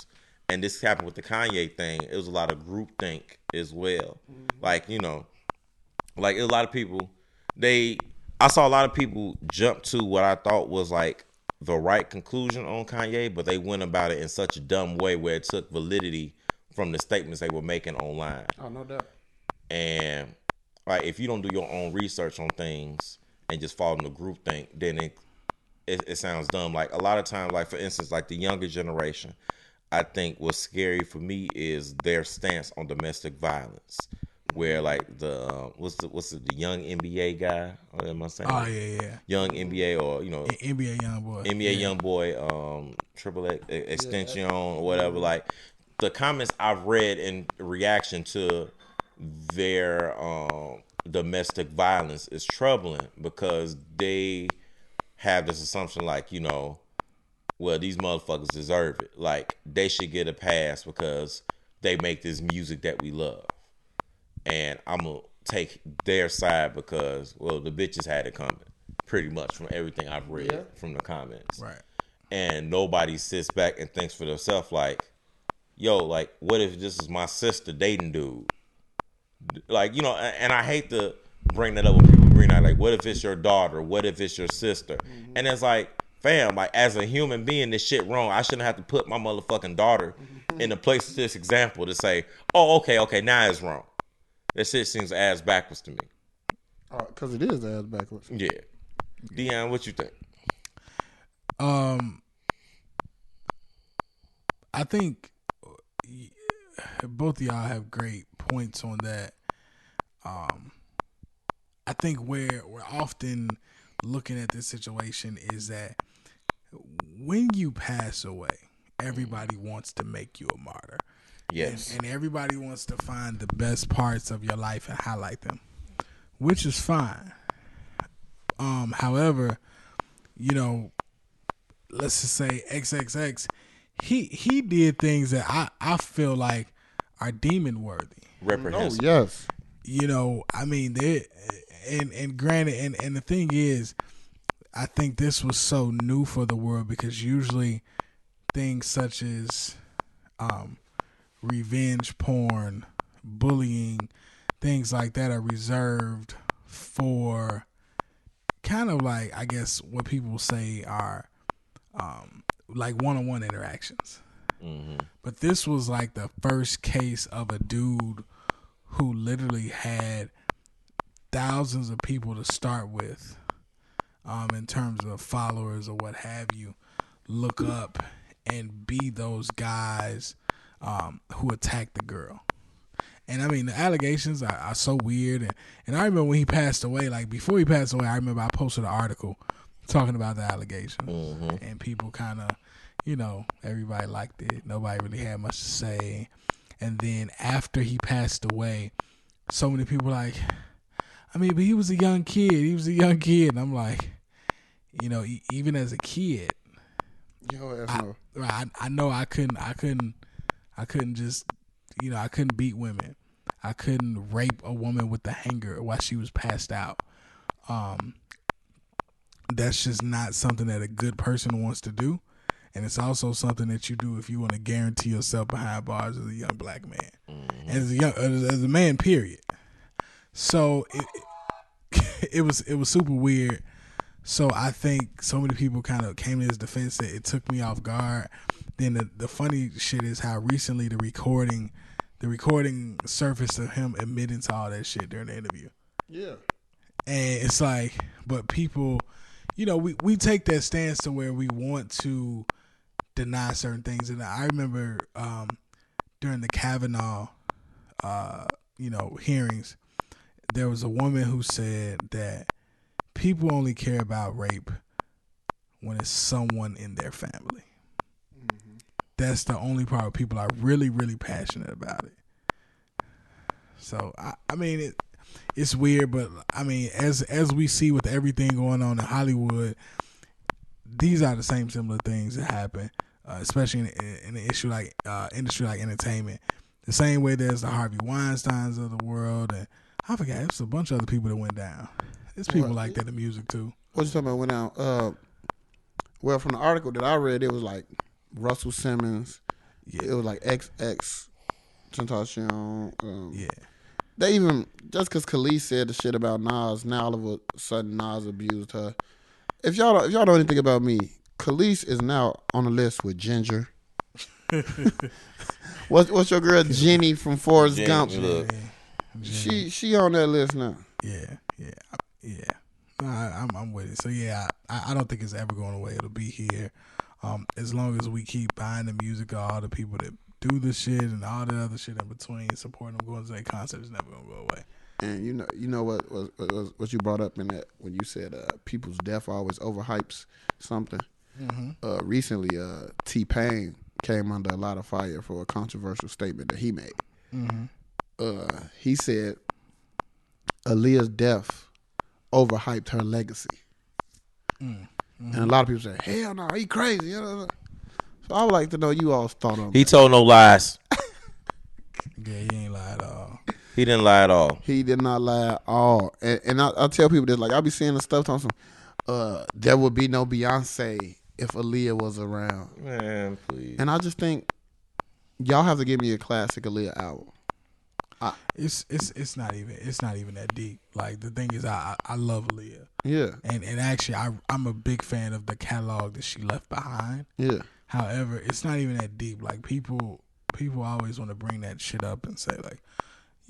and this happened with the Kanye thing, it was a lot of group think as well. Like, you know, like a lot of people, I saw a lot of people jump to what I thought was like the right conclusion on Kanye, but they went about it in such a dumb way where it took validity from the statements they were making online. Oh, no doubt. And like, if you don't do your own research on things and just follow the group think, then it sounds dumb. Like a lot of times, like for instance, like the younger generation, I think what's scary for me is their stance on domestic violence. Where like the young NBA guy? Or am I saying? Oh yeah. Young NBA, or you know, NBA young boy. NBA young boy, triple X extension or whatever. Like the comments I've read in reaction to their domestic violence is troubling, because they have this assumption like, you know, well, these motherfuckers deserve it. Like they should get a pass because they make this music that we love. And I'm going to take their side because, well, the bitches had it coming, pretty much, from everything I've read from the comments. Right. And nobody sits back and thinks for themselves like, yo, like, what if this is my sister dating dude? Like, you know, and I hate to bring that up when people bring out, like, what if it's your daughter? What if it's your sister? Mm-hmm. And it's like, fam, like, as a human being, this shit wrong. I shouldn't have to put my motherfucking daughter in the place of this example to say, oh, okay, now it's wrong. That shit seems ass backwards to me. Because it is ass backwards. Yeah. Dion, what you think? I think both of y'all have great points on that. I think where we're often looking at this situation is that when you pass away, everybody wants to make you a martyr. Yes. And everybody wants to find the best parts of your life and highlight them, which is fine. However, you know, let's just say XXX, he did things that I feel like are demon worthy. Reprehensible. Oh, yes. You know, I mean, and granted, and the thing is, I think this was so new for the world, because usually things such as revenge porn, bullying, things like that are reserved for kind of like, I guess, what people say are like one-on-one interactions. Mm-hmm. But this was like the first case of a dude who literally had thousands of people to start with, in terms of followers or what have you, look up and be those guys who attacked the girl. And I mean, the allegations are so weird. And I remember when he passed away, like before he passed away, I remember I posted an article talking about the allegations. Mm-hmm. And people kind of, you know, everybody liked it. Nobody really had much to say. And then after he passed away, so many people were like, I mean, but he was a young kid. And I'm like, you know, even as a kid, I know I couldn't just, you know, I couldn't beat women. I couldn't rape a woman with the hanger while she was passed out. That's just not something that a good person wants to do. And it's also something that you do if you want to guarantee yourself behind bars as a young black man. Mm-hmm. As a man, period. So it was super weird. So I think so many people kind of came to his defense that it took me off guard. Then the funny shit is how recently the recording surfaced of him admitting to all that shit during the interview. Yeah. And it's like, but people, you know, we take that stance to where we want to deny certain things. And I remember during the Kavanaugh hearings, there was a woman who said that people only care about rape when it's someone in their family. That's the only part where people are really, really passionate about it. So I mean, it's weird, but I mean, as we see with everything going on in Hollywood, these are the same similar things that happen, especially in an issue like industry like entertainment. The same way there's the Harvey Weinsteins of the world, and I forgot, there's a bunch of other people that went down. There's people like that in music too. What you talking about went down? Well, from the article that I read, it was like Russell Simmons. Yeah. It was like XX Tentacion. Yeah. They even, just because Khalees said the shit about Nas, now all of a sudden Nas abused her. If y'all know anything about me, Khalees is now on the list with Ginger. What's your girl Jenny from Forrest Gump? Look. She on that list now. Yeah. No, I'm with it. So yeah, I don't think it's ever going away. It'll be here, as long as we keep buying the music of all the people that do the shit and all the other shit in between, supporting them, going to their concert is never gonna go away. And you know what you brought up in that when you said people's death always overhypes something. Mm-hmm. Recently, T-Pain came under a lot of fire for a controversial statement that he made. Mm-hmm. He said Aaliyah's death overhyped her legacy. Mm-hmm. And a lot of people say, hell no, he crazy. So I would like to know you all's thought on that. He told no lies. Yeah, he ain't lie at all. He didn't lie at all. He did not lie at all. And I tell people this, like, I'll be seeing the stuff talking some, there would be no Beyonce if Aaliyah was around. Man, please. And I just think y'all have to give me a classic Aaliyah album. It's not even that deep. Like, the thing is, I love Aaliyah. Yeah. And actually, I'm a big fan of the catalog that she left behind. Yeah. However, it's not even that deep. Like, people always want to bring that shit up and say, like,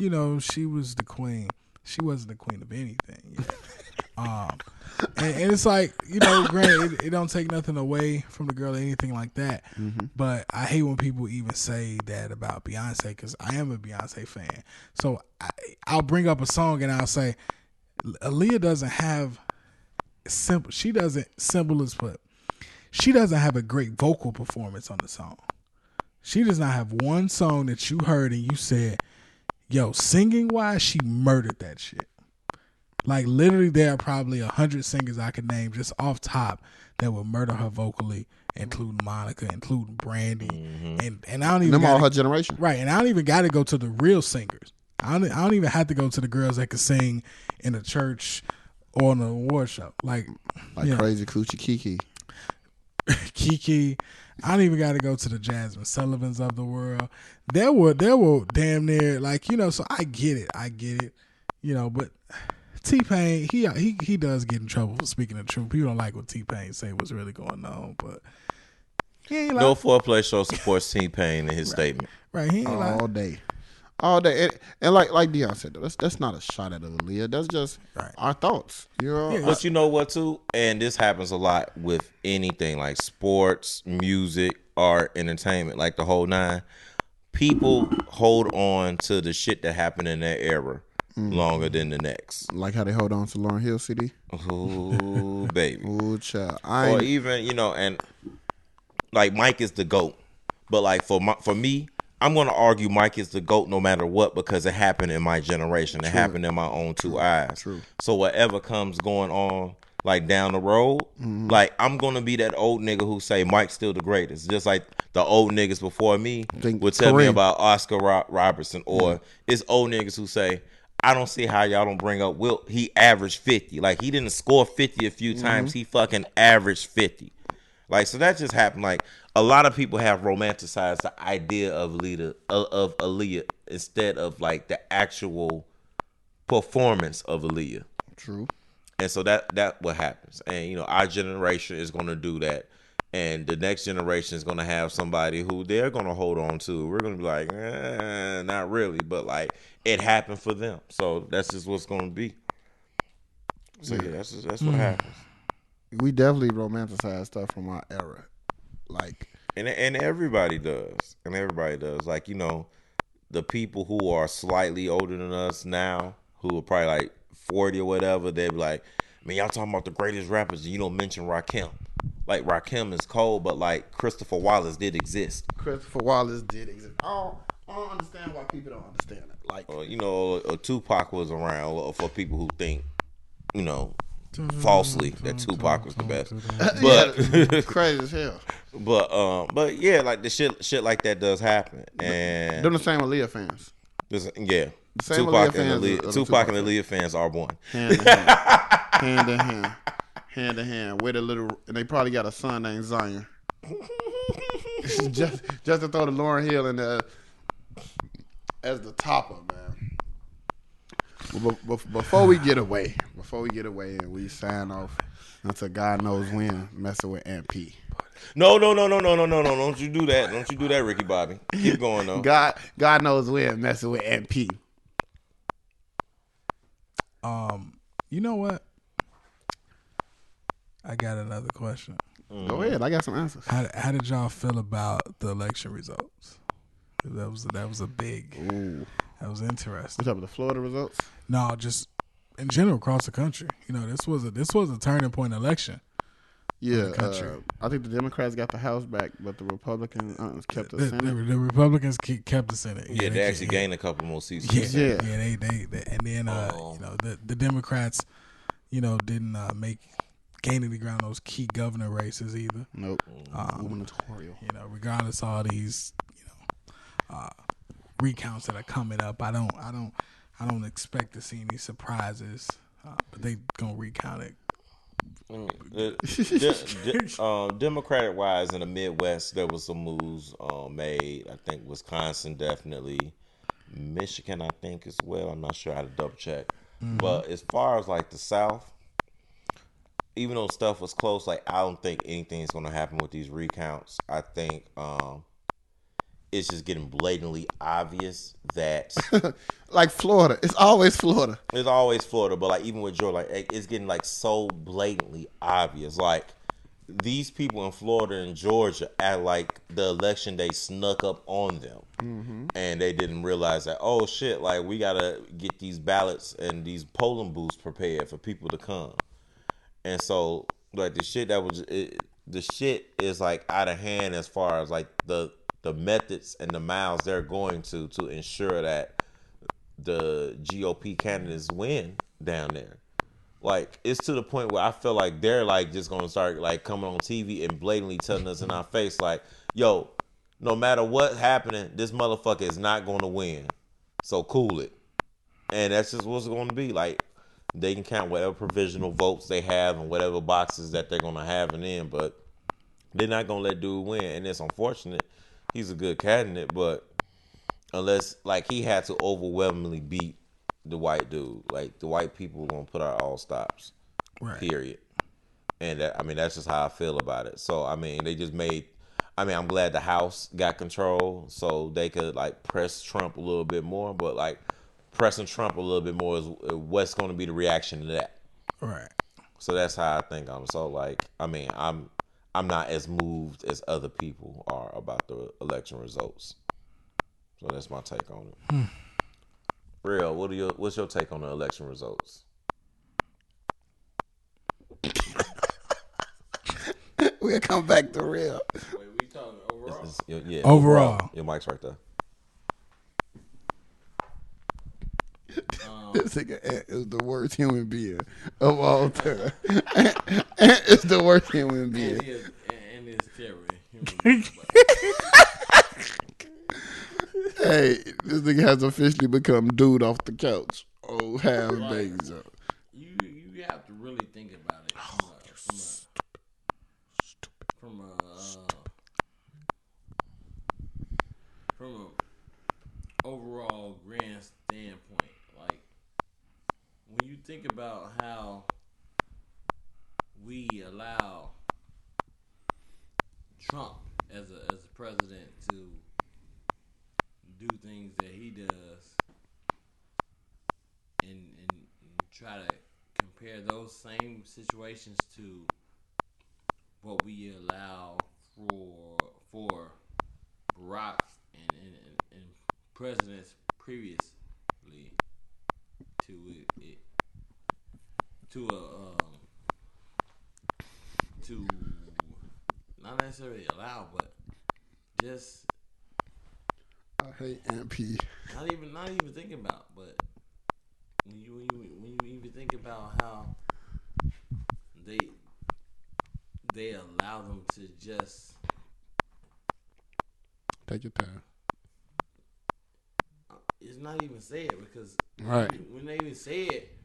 she was the queen. She wasn't the queen of anything. Yeah. And it's like, granted, it don't take nothing away from the girl or anything like that. Mm-hmm. But I hate when people even say that about Beyonce, because I am a Beyonce fan. So I'll bring up a song and I'll say, Aaliyah doesn't have she doesn't have a great vocal performance on the song. She does not have one song that you heard and you said, yo, singing wise, she murdered that shit. Like, literally, there are probably 100 singers I could name just off top that would murder her vocally, including Monica, including Brandy, and I don't even. Them all her generation, right? And I don't even got to go to the real singers. I don't even have to go to the girls that could sing in a church or on an award show, like Crazy Coochie Kiki. Kiki. I don't even got to go to the Jasmine Sullivans of the world. There were damn near, like, so I get it, but T-Pain, he does get in trouble for speaking the truth. People don't like what T-Pain say what's really going on, but he ain't like, no foreplay show supports T-Pain in his statement. Right, he ain't all day, and like Dion said, that's not a shot at Aaliyah. That's just our thoughts. But you know what too, and this happens a lot with anything like sports, music, art, entertainment, like the whole nine. People hold on to the shit that happened in their era longer than the next. Like how they hold on to Lauryn Hill CD. Oh, baby. Oh, child. Or even, and like Mike is the GOAT. But like for me, I'm going to argue Mike is the GOAT no matter what, because it happened in my generation. It happened in my own two eyes. True. So whatever comes going on, like down the road, like I'm going to be that old nigga who say Mike's still the greatest. Just like the old niggas before me would tell me about Oscar Robertson, or it's old niggas who say, I don't see how y'all don't bring up Wilt. He averaged 50. Like, he didn't score 50 a few times. He fucking averaged 50. Like, so that just happened. Like, a lot of people have romanticized the idea of Aaliyah instead of like the actual performance of Aaliyah. True. And so that what happens. And our generation is going to do that. And the next generation is going to have somebody who they're going to hold on to. We're going to be like, not really, but like it happened for them. So that's just what's going to be. So yeah, that's what happens. We definitely romanticize stuff from our era, like, and everybody does, Like the people who are slightly older than us now, who are probably like 40 or whatever, they'd be like, man, y'all talking about the greatest rappers and you don't mention Rakim. Like, Rakim is cold, but like Christopher Wallace did exist. Christopher Wallace did exist. I don't understand why people don't understand it. Like, Tupac was around for people who think, falsely that Tupac was the best. But crazy as hell. But yeah, like the shit like that does happen. And Doing the same with Leah fans. Yeah. Same Tupac with and Aaliyah fans, Tupac and the Aaliyah fans are one. Hand in hand. Hand in hand. Hand in hand. With a little, and they probably got a son named Zion. just to throw the Lauryn Hill in there as the topper, man. Before we get away and we sign off until God knows when, messing with Aunt P. No. Don't you do that. Don't you do that, Ricky Bobby. Keep going, though. God knows when, messing with Aunt P. You know what? I got another question. Go ahead. I got some answers. How did y'all feel about the election results? That was a big. Ooh. That was interesting. What's up with the Florida results? No, just in general across the country. This was a turning point election. Yeah, the country. I think the Democrats got the House back, but the Republicans kept the Senate. The Republicans kept the Senate. Yeah, they actually gained a couple more seats. Yeah. They and then the Democrats, didn't make gain any ground on those key governor races either. Nope. Gubernatorial. Regardless of all these, recounts that are coming up, I don't expect to see any surprises. But they gonna recount it. Democratic wise in the Midwest, there was some moves made. I think Wisconsin definitely, Michigan I think as well. I'm not sure how to double check. Mm-hmm. But as far as like the South, even though stuff was close, like I don't think anything's gonna happen with these recounts. I think it's just getting blatantly obvious that like Florida. It's always Florida. It's always Florida, but like even with Georgia, like it's getting like so blatantly obvious. Like these people in Florida and Georgia act like the election day snuck up on them, and they didn't realize that. Oh shit! Like we gotta get these ballots and these polling booths prepared for people to come, and so like the shit is like out of hand as far as like the methods and the miles they're going to ensure that the GOP candidates win down there. Like it's to the point where I feel like they're like just gonna start like coming on TV and blatantly telling us in our face like, yo, no matter what's happening, this motherfucker is not gonna win. So cool it. And that's just what's gonna be. Like they can count whatever provisional votes they have and whatever boxes that they're gonna have in, but they're not gonna let dude win. And it's unfortunate. He's a good candidate, but unless like he had to overwhelmingly beat the white dude, like the white people are gonna put out all stops, right. Period. And that's just how I feel about it. So they just made. I'm glad the House got control, so they could like press Trump a little bit more. But like pressing Trump a little bit more is what's going to be the reaction to that, right? So that's how I think I'm. So like I'm not as moved as other people are about the election results. So that's my take on it. Real, what's your take on the election results? We'll come back to Real. Wait, we talking overall? Yeah, overall. Your mic's right there. This nigga is the worst human being of all time. It's the worst human being. And it's terrible. Hey, this nigga has officially become dude off the couch. Oh, having babies up. You have to really think about it from a overall grand standpoint. Like when you think about how we allow Trump as a president to do things that he does and try to compare those same situations to what we allow for Barack and presidents previously to it to not necessarily allow, but just I hate MP. not even thinking about, but when you even think about how they allow them to just Take your time. it's not even said because Right. when they even say it,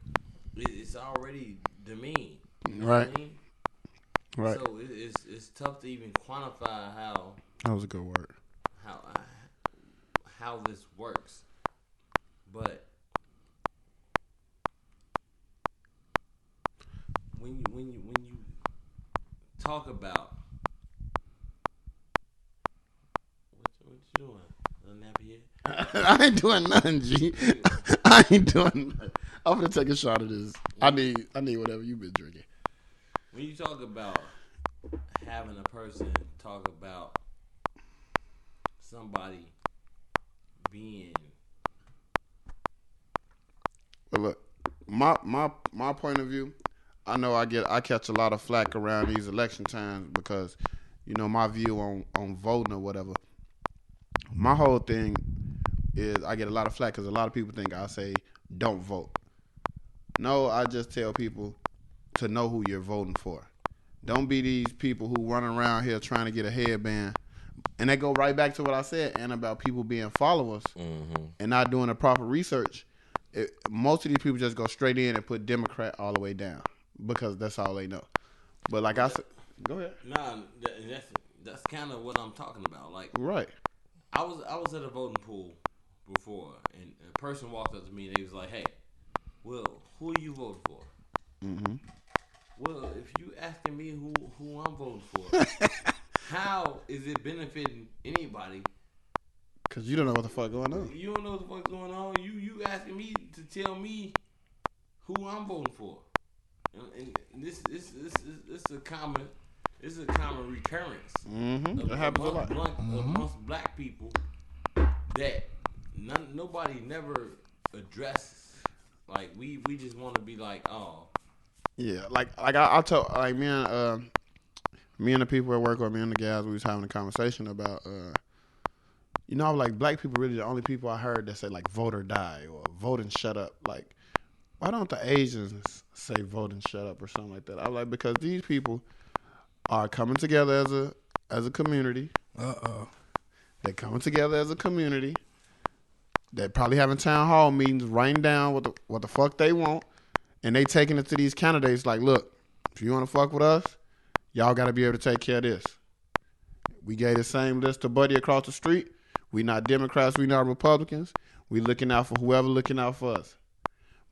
it's already demeaned. You know Right. what I mean? Right. So it's tough to even quantify That was a good word. how this works, but when you talk about what you doing, little nappy head? I ain't doing nothing, G. I ain't doing nothing. I'm gonna take a shot of this. I need whatever you've been drinking. When you talk about having a person talk about somebody being But look, my point of view, I know I catch a lot of flack around these election times because, my view on voting or whatever. My whole thing is I get a lot of flack because a lot of people think I say don't vote. No, I just tell people to know who you're voting for. Don't be these people who run around here trying to get a headband. And that go right back to what I said, and about people being followers and not doing the proper research. Most of these people just go straight in and put Democrat all the way down because that's all they know. But like I said, go ahead. nah. That's kind of what I'm talking about. Like Right. I was at a voting pool before, and a person walked up to me and he was like, "Hey, well, who are you voting for?" Mm-hmm. Well, if you asking me who I'm voting for, how is it benefiting anybody? Because you don't know what the fuck going on. You don't know what the fuck's going on. You asking me to tell me who I'm voting for, and this is a common recurrence. Mm-hmm. It happens a lot. Amongst black people that nobody never addresses. Like we just want to be like, oh. Yeah, like I told me and the people at work or me and the guys, we was having a conversation about like black people really the only people I heard that say like vote or die or vote and shut up. Like, why don't the Asians say vote and shut up or something like that? I'm like, because these people are coming together as a community. They're coming together as a community. They're probably having town hall meetings, writing down what the fuck they want. And they taking it to these candidates like, look, if you want to fuck with us, y'all got to be able to take care of this. We gave the same list to Buddy across the street. We not Democrats, we not Republicans. We looking out for whoever looking out for us.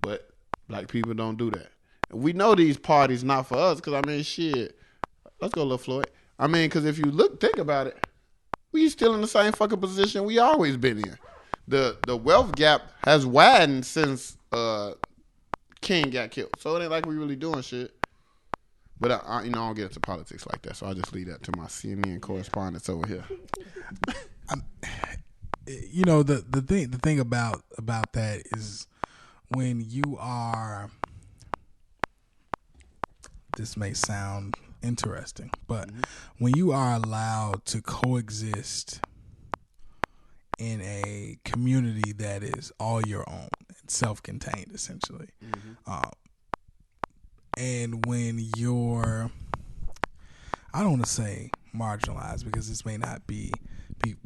But black people don't do that. And we know these parties not for us because, shit. Let's go, Lil Floyd. Because if you think about it, we still in the same fucking position we always been in. The wealth gap has widened since King got killed. So it ain't like we really doing shit. But I don't get into politics like that. So I'll just leave that to my CNN correspondents over here. The thing about that is when you are, this may sound interesting, but when you are allowed to coexist in a community that is all your own, self-contained essentially, and when you're, I don't want to say marginalized because this may not be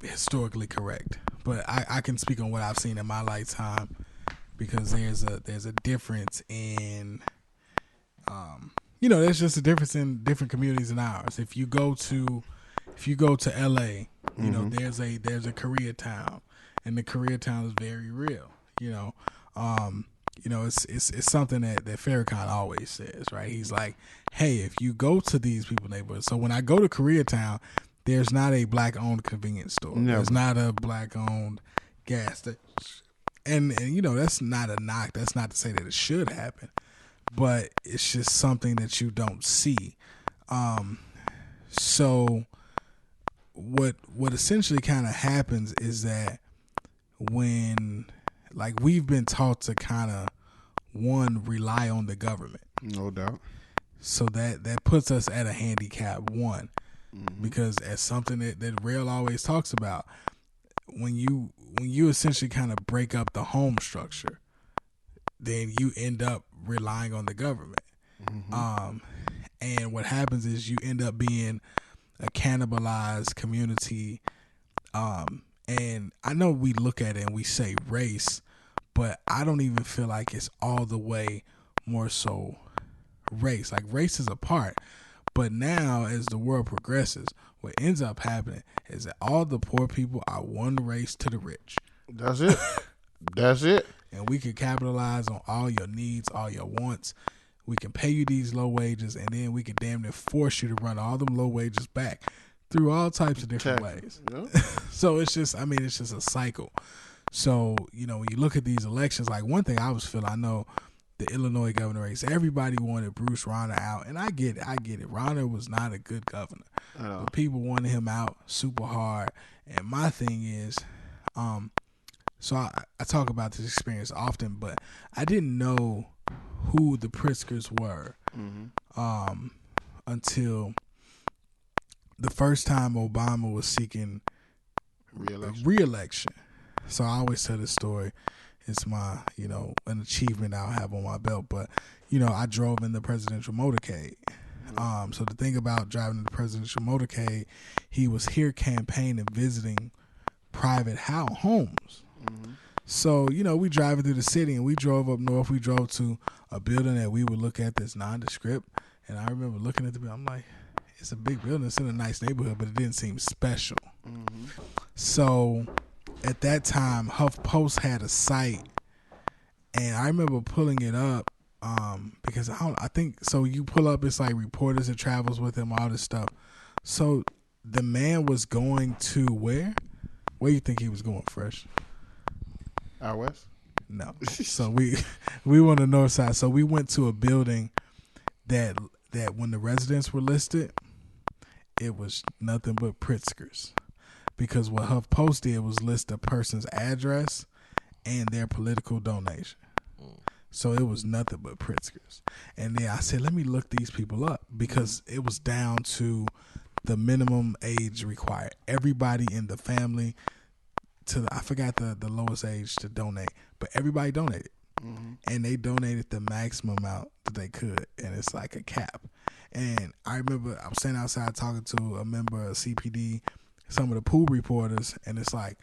historically correct, but I can speak on what I've seen in my lifetime because there's a difference in there's just a difference in different communities than ours. If you go to LA, there's a Koreatown, and the Koreatown is very real. It's something that Farrakhan always says, right? He's like, hey, if you go to these people's neighborhoods, so when I go to Koreatown, there's not a black-owned convenience store. Never. There's not a black-owned gas station. And that's not a knock. That's not to say that it should happen, but it's just something that you don't see. So what essentially kind of happens is that when like we've been taught to kind of rely on the government. No doubt. So that puts us at a handicap one, because as something that Rail always talks about, when you essentially kind of break up the home structure, then you end up relying on the government. And what happens is you end up being a cannibalized community. And I know we look at it and we say race, but I don't even feel like it's all the way more so race. Like race is a part, but now as the world progresses, what ends up happening is that all the poor people are one race to the rich. That's it. That's it. And we can capitalize on all your needs, all your wants. We can pay you these low wages, and then we can damn near force you to run all them low wages back through all types of different ways. Yeah. So it's just a cycle. So, when you look at these elections, like one thing I was feeling, I know the Illinois governor race, everybody wanted Bruce Rauner out, and I get it. Rauner was not a good governor. But people wanted him out super hard. And my thing is, so I talk about this experience often, but I didn't know who the Pritzkers were until the first time Obama was seeking re-election. So I always tell this story. It's my, an achievement I'll have on my belt. But, I drove in the presidential motorcade. So the thing about driving in the presidential motorcade, he was here campaigning, visiting private homes. So, we driving through the city, and we drove up north. We drove to a building that we would look at that's nondescript. And I remember looking at the building. I'm like, it's a big building. It's in a nice neighborhood, but it didn't seem special. So at that time, HuffPost had a site, and I remember pulling it up because I think so. You pull up, it's like reporters that travels with him, all this stuff. So the man was going to where? Where you think he was going, Fresh? Out west? No. So we were on the north side. So we went to a building that when the residents were listed, it was nothing but Pritzkers. Because what HuffPost did was list a person's address and their political donation. So it was nothing but Pritzkers. And then I said, let me look these people up, because it was down to the minimum age required. Everybody in the family, I forgot the lowest age to donate, but everybody donated. And they donated the maximum amount that they could, and it's like a cap. And I remember I was standing outside talking to a member of CPD, some of the pool reporters, and it's like,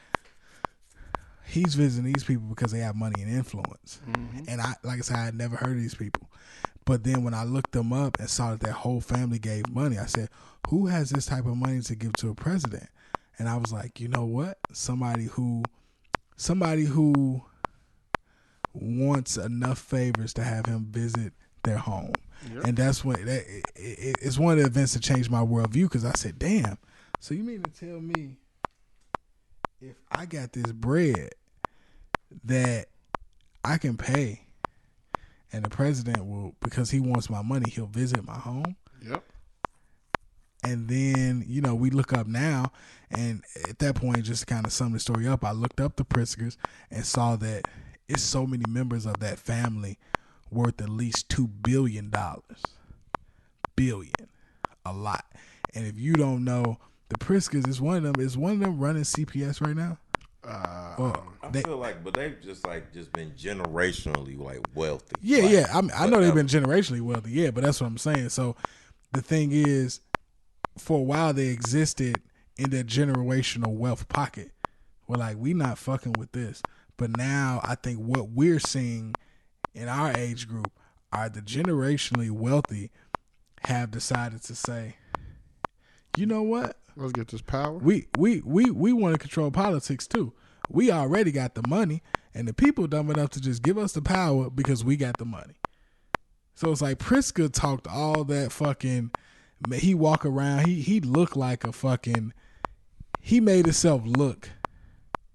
he's visiting these people because they have money and influence. And like I said, I had never heard of these people. But then when I looked them up and saw that their whole family gave money, I said, who has this type of money to give to a president? And I was like, you know what? Somebody who wants enough favors to have him visit their home. Yep. And that's when it's one of the events that changed my worldview, because I said, damn, so you mean to tell me if I got this bread that I can pay, and the president will, because he wants my money, he'll visit my home? Yep. And then, we look up now, and at that point, just to kind of sum the story up, I looked up the Pritzkers and saw that it's so many members of that family worth at least $2 billion. Billion. A lot. And if you don't know, the Pritzkers is one of them running CPS right now? I feel like, but they've just been generationally wealthy. Yeah. I know they've been generationally wealthy, yeah, but that's what I'm saying. So the thing is, for a while they existed in that generational wealth pocket. We're like, we not fucking with this. But now I think what we're seeing in our age group are the generationally wealthy have decided to say, you know what? Let's get this power. We want to control politics too. We already got the money, and the people dumb enough to just give us the power because we got the money. So it's like Pritzker talked all that fucking. He walk around. He looked like a fucking. He made himself look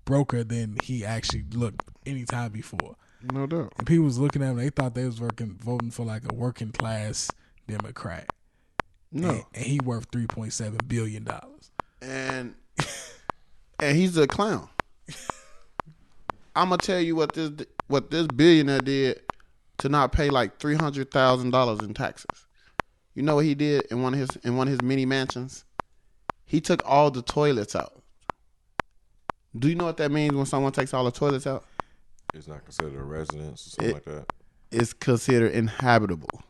broker than he actually looked any time before. No doubt. And people was looking at him. They thought they was voting for like a working class Democrat. No. And he worth $3.7 billion. And he's a clown. I'm gonna tell you what this billionaire did to not pay like $300,000 in taxes. You know what he did in one of his mini mansions? He took all the toilets out. Do you know what that means when someone takes all the toilets out? It's not considered a residence or something like that. It's considered inhabitable.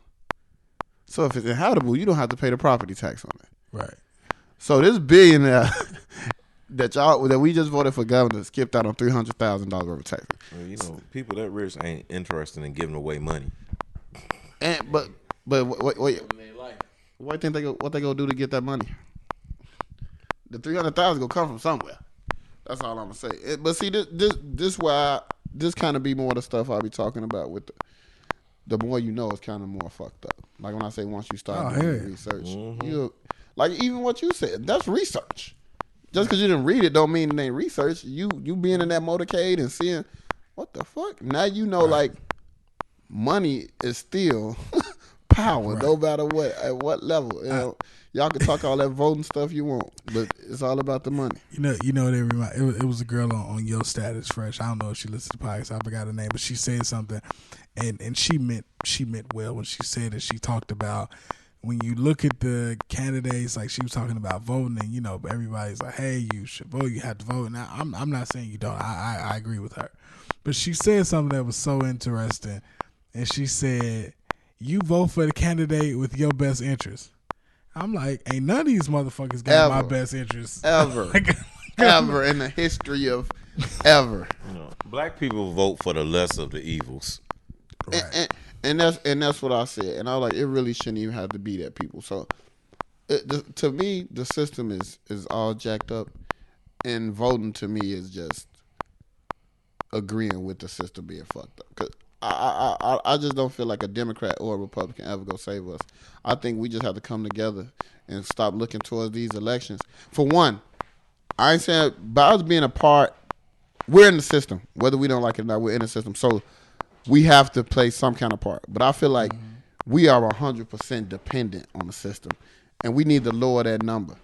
So if it's inhabitable, you don't have to pay the property tax on it. Right. So this billionaire that we just voted for governor skipped out on $300,000 worth of taxes. Well, you know, people that rich ain't interested in giving away money. And but wait, what they gonna do to get that money? The $300,000 gonna come from somewhere. That's all I'm gonna say. But see, this kind of be more of the stuff I'll be talking about with the more you know, it's kind of more fucked up. Like when I say once you start doing the research, you like even what you said, that's research. Just because you didn't read it don't mean it ain't research. You being in that motorcade and seeing what the fuck. Now you know like money is still power, no matter what at what level. You know, y'all can talk all that voting stuff you want, but it's all about the money. You know they remind. It was a girl on Yo Status Fresh. I don't know if she listens to podcasts. I forgot her name, but she said something, and she meant well when she said it. She talked about when you look at the candidates, like she was talking about voting, and you know everybody's like, hey, you should vote. You have to vote. Now I'm not saying you don't. I agree with her, but she said something that was so interesting, and she said, you vote for the candidate with your best interest. I'm like, ain't none of these motherfuckers got my best interest. Ever. Ever in the history of ever. You know, black people vote for the less of the evils. Right. And that's what I said. And I was like, it really shouldn't even have to be that, people. So to me, the system is all jacked up. And voting to me is just agreeing with the system being fucked up. Because I just don't feel like a Democrat or a Republican ever gonna save us. I think we just have to come together and stop looking towards these elections. For one, I ain't saying by us being a part, we're in the system. Whether we don't like it or not, we're in the system. So we have to play some kind of part. But I feel like we are 100% dependent on the system, and we need to lower that number.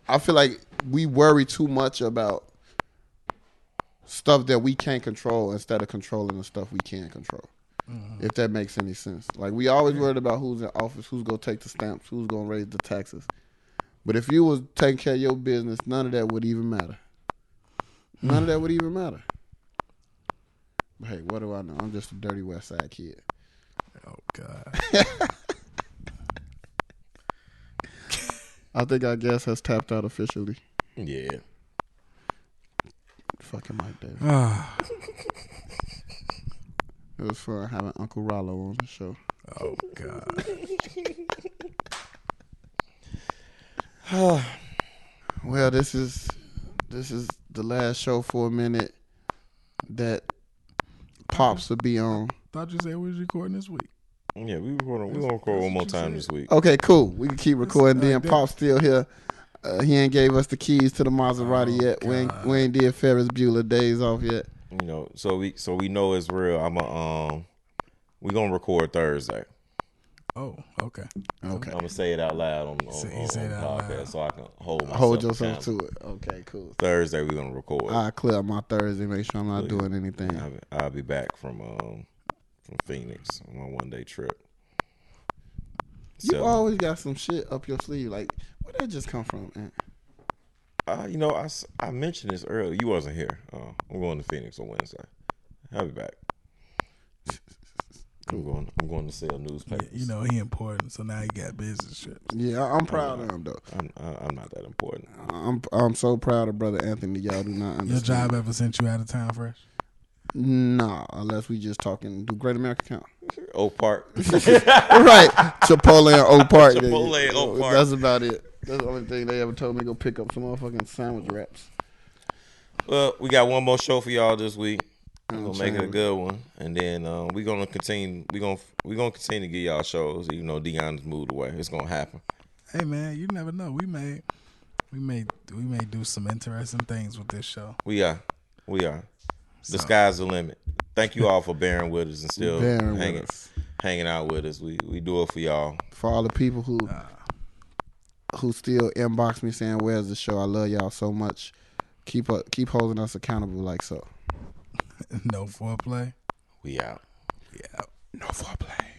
I feel like we worry too much about stuff that we can't control instead of controlling the stuff we can control. If that makes any sense. Like we always worried about who's in office, who's gonna take the stamps, who's gonna raise the taxes. But if you was taking care of your business, none of that would even matter. None of that would even matter. But hey, what do I know? I'm just a dirty West Side kid. Oh God. I think our guest has tapped out officially. Yeah. Fucking Mike Davis. Ah. It was fun having Uncle Rollo on the show. Oh God. Well, this is the last show for a minute that Pops will be on. Thought you said we was recording this week. Yeah, we gonna record one more time this week. Okay, cool. We can keep recording. Then that- Pop's still here. He ain't gave us the keys to the Maserati yet. We ain't did Ferris Bueller Days Off yet. You know, so we know it's real. We gonna record Thursday. Oh, okay. Okay. I'm gonna say it out loud on Say the it out podcast loud. so I can hold Yourself accountable. to it. Okay, cool. Thursday we're gonna record. I'll clear up my Thursday, make sure I'm not doing anything. I'll be back from Phoenix on my 1-day trip. You always got some shit up your sleeve. Like, where that just come from, man? You know, I mentioned this earlier. You wasn't here. I'm going to Phoenix on Wednesday. I'll be back. I'm going to sell newspapers. You know he important, so now he got business trips. Yeah, I'm proud of him though. I'm not that important. I'm so proud of Brother Anthony. Y'all do not understand. Your job ever sent you out of town, Fresh? Nah, unless we just talking. Do Great America count? Oak Park. Right, Chipotle and Oak Park. Chipotle and Oak Park. That's about it. That's the only thing they ever told me to go pick up some motherfucking sandwich wraps. Well, we got one more show for y'all this week. We're gonna make it a Challenge. good one, and then we're gonna continue. We're gonna continue to get y'all shows. Even though Deion's moved away, it's gonna happen. Hey man, you never know. We may do some interesting things with this show. We are. The So- sky's the limit. Thank you all for bearing with us and still Bearing with hanging us. hanging out with us. We do it for y'all. For all the people who still inbox me saying, "Where's the show?" I love y'all so much. Keep holding us accountable like so. No foreplay. We out. Yeah. No foreplay.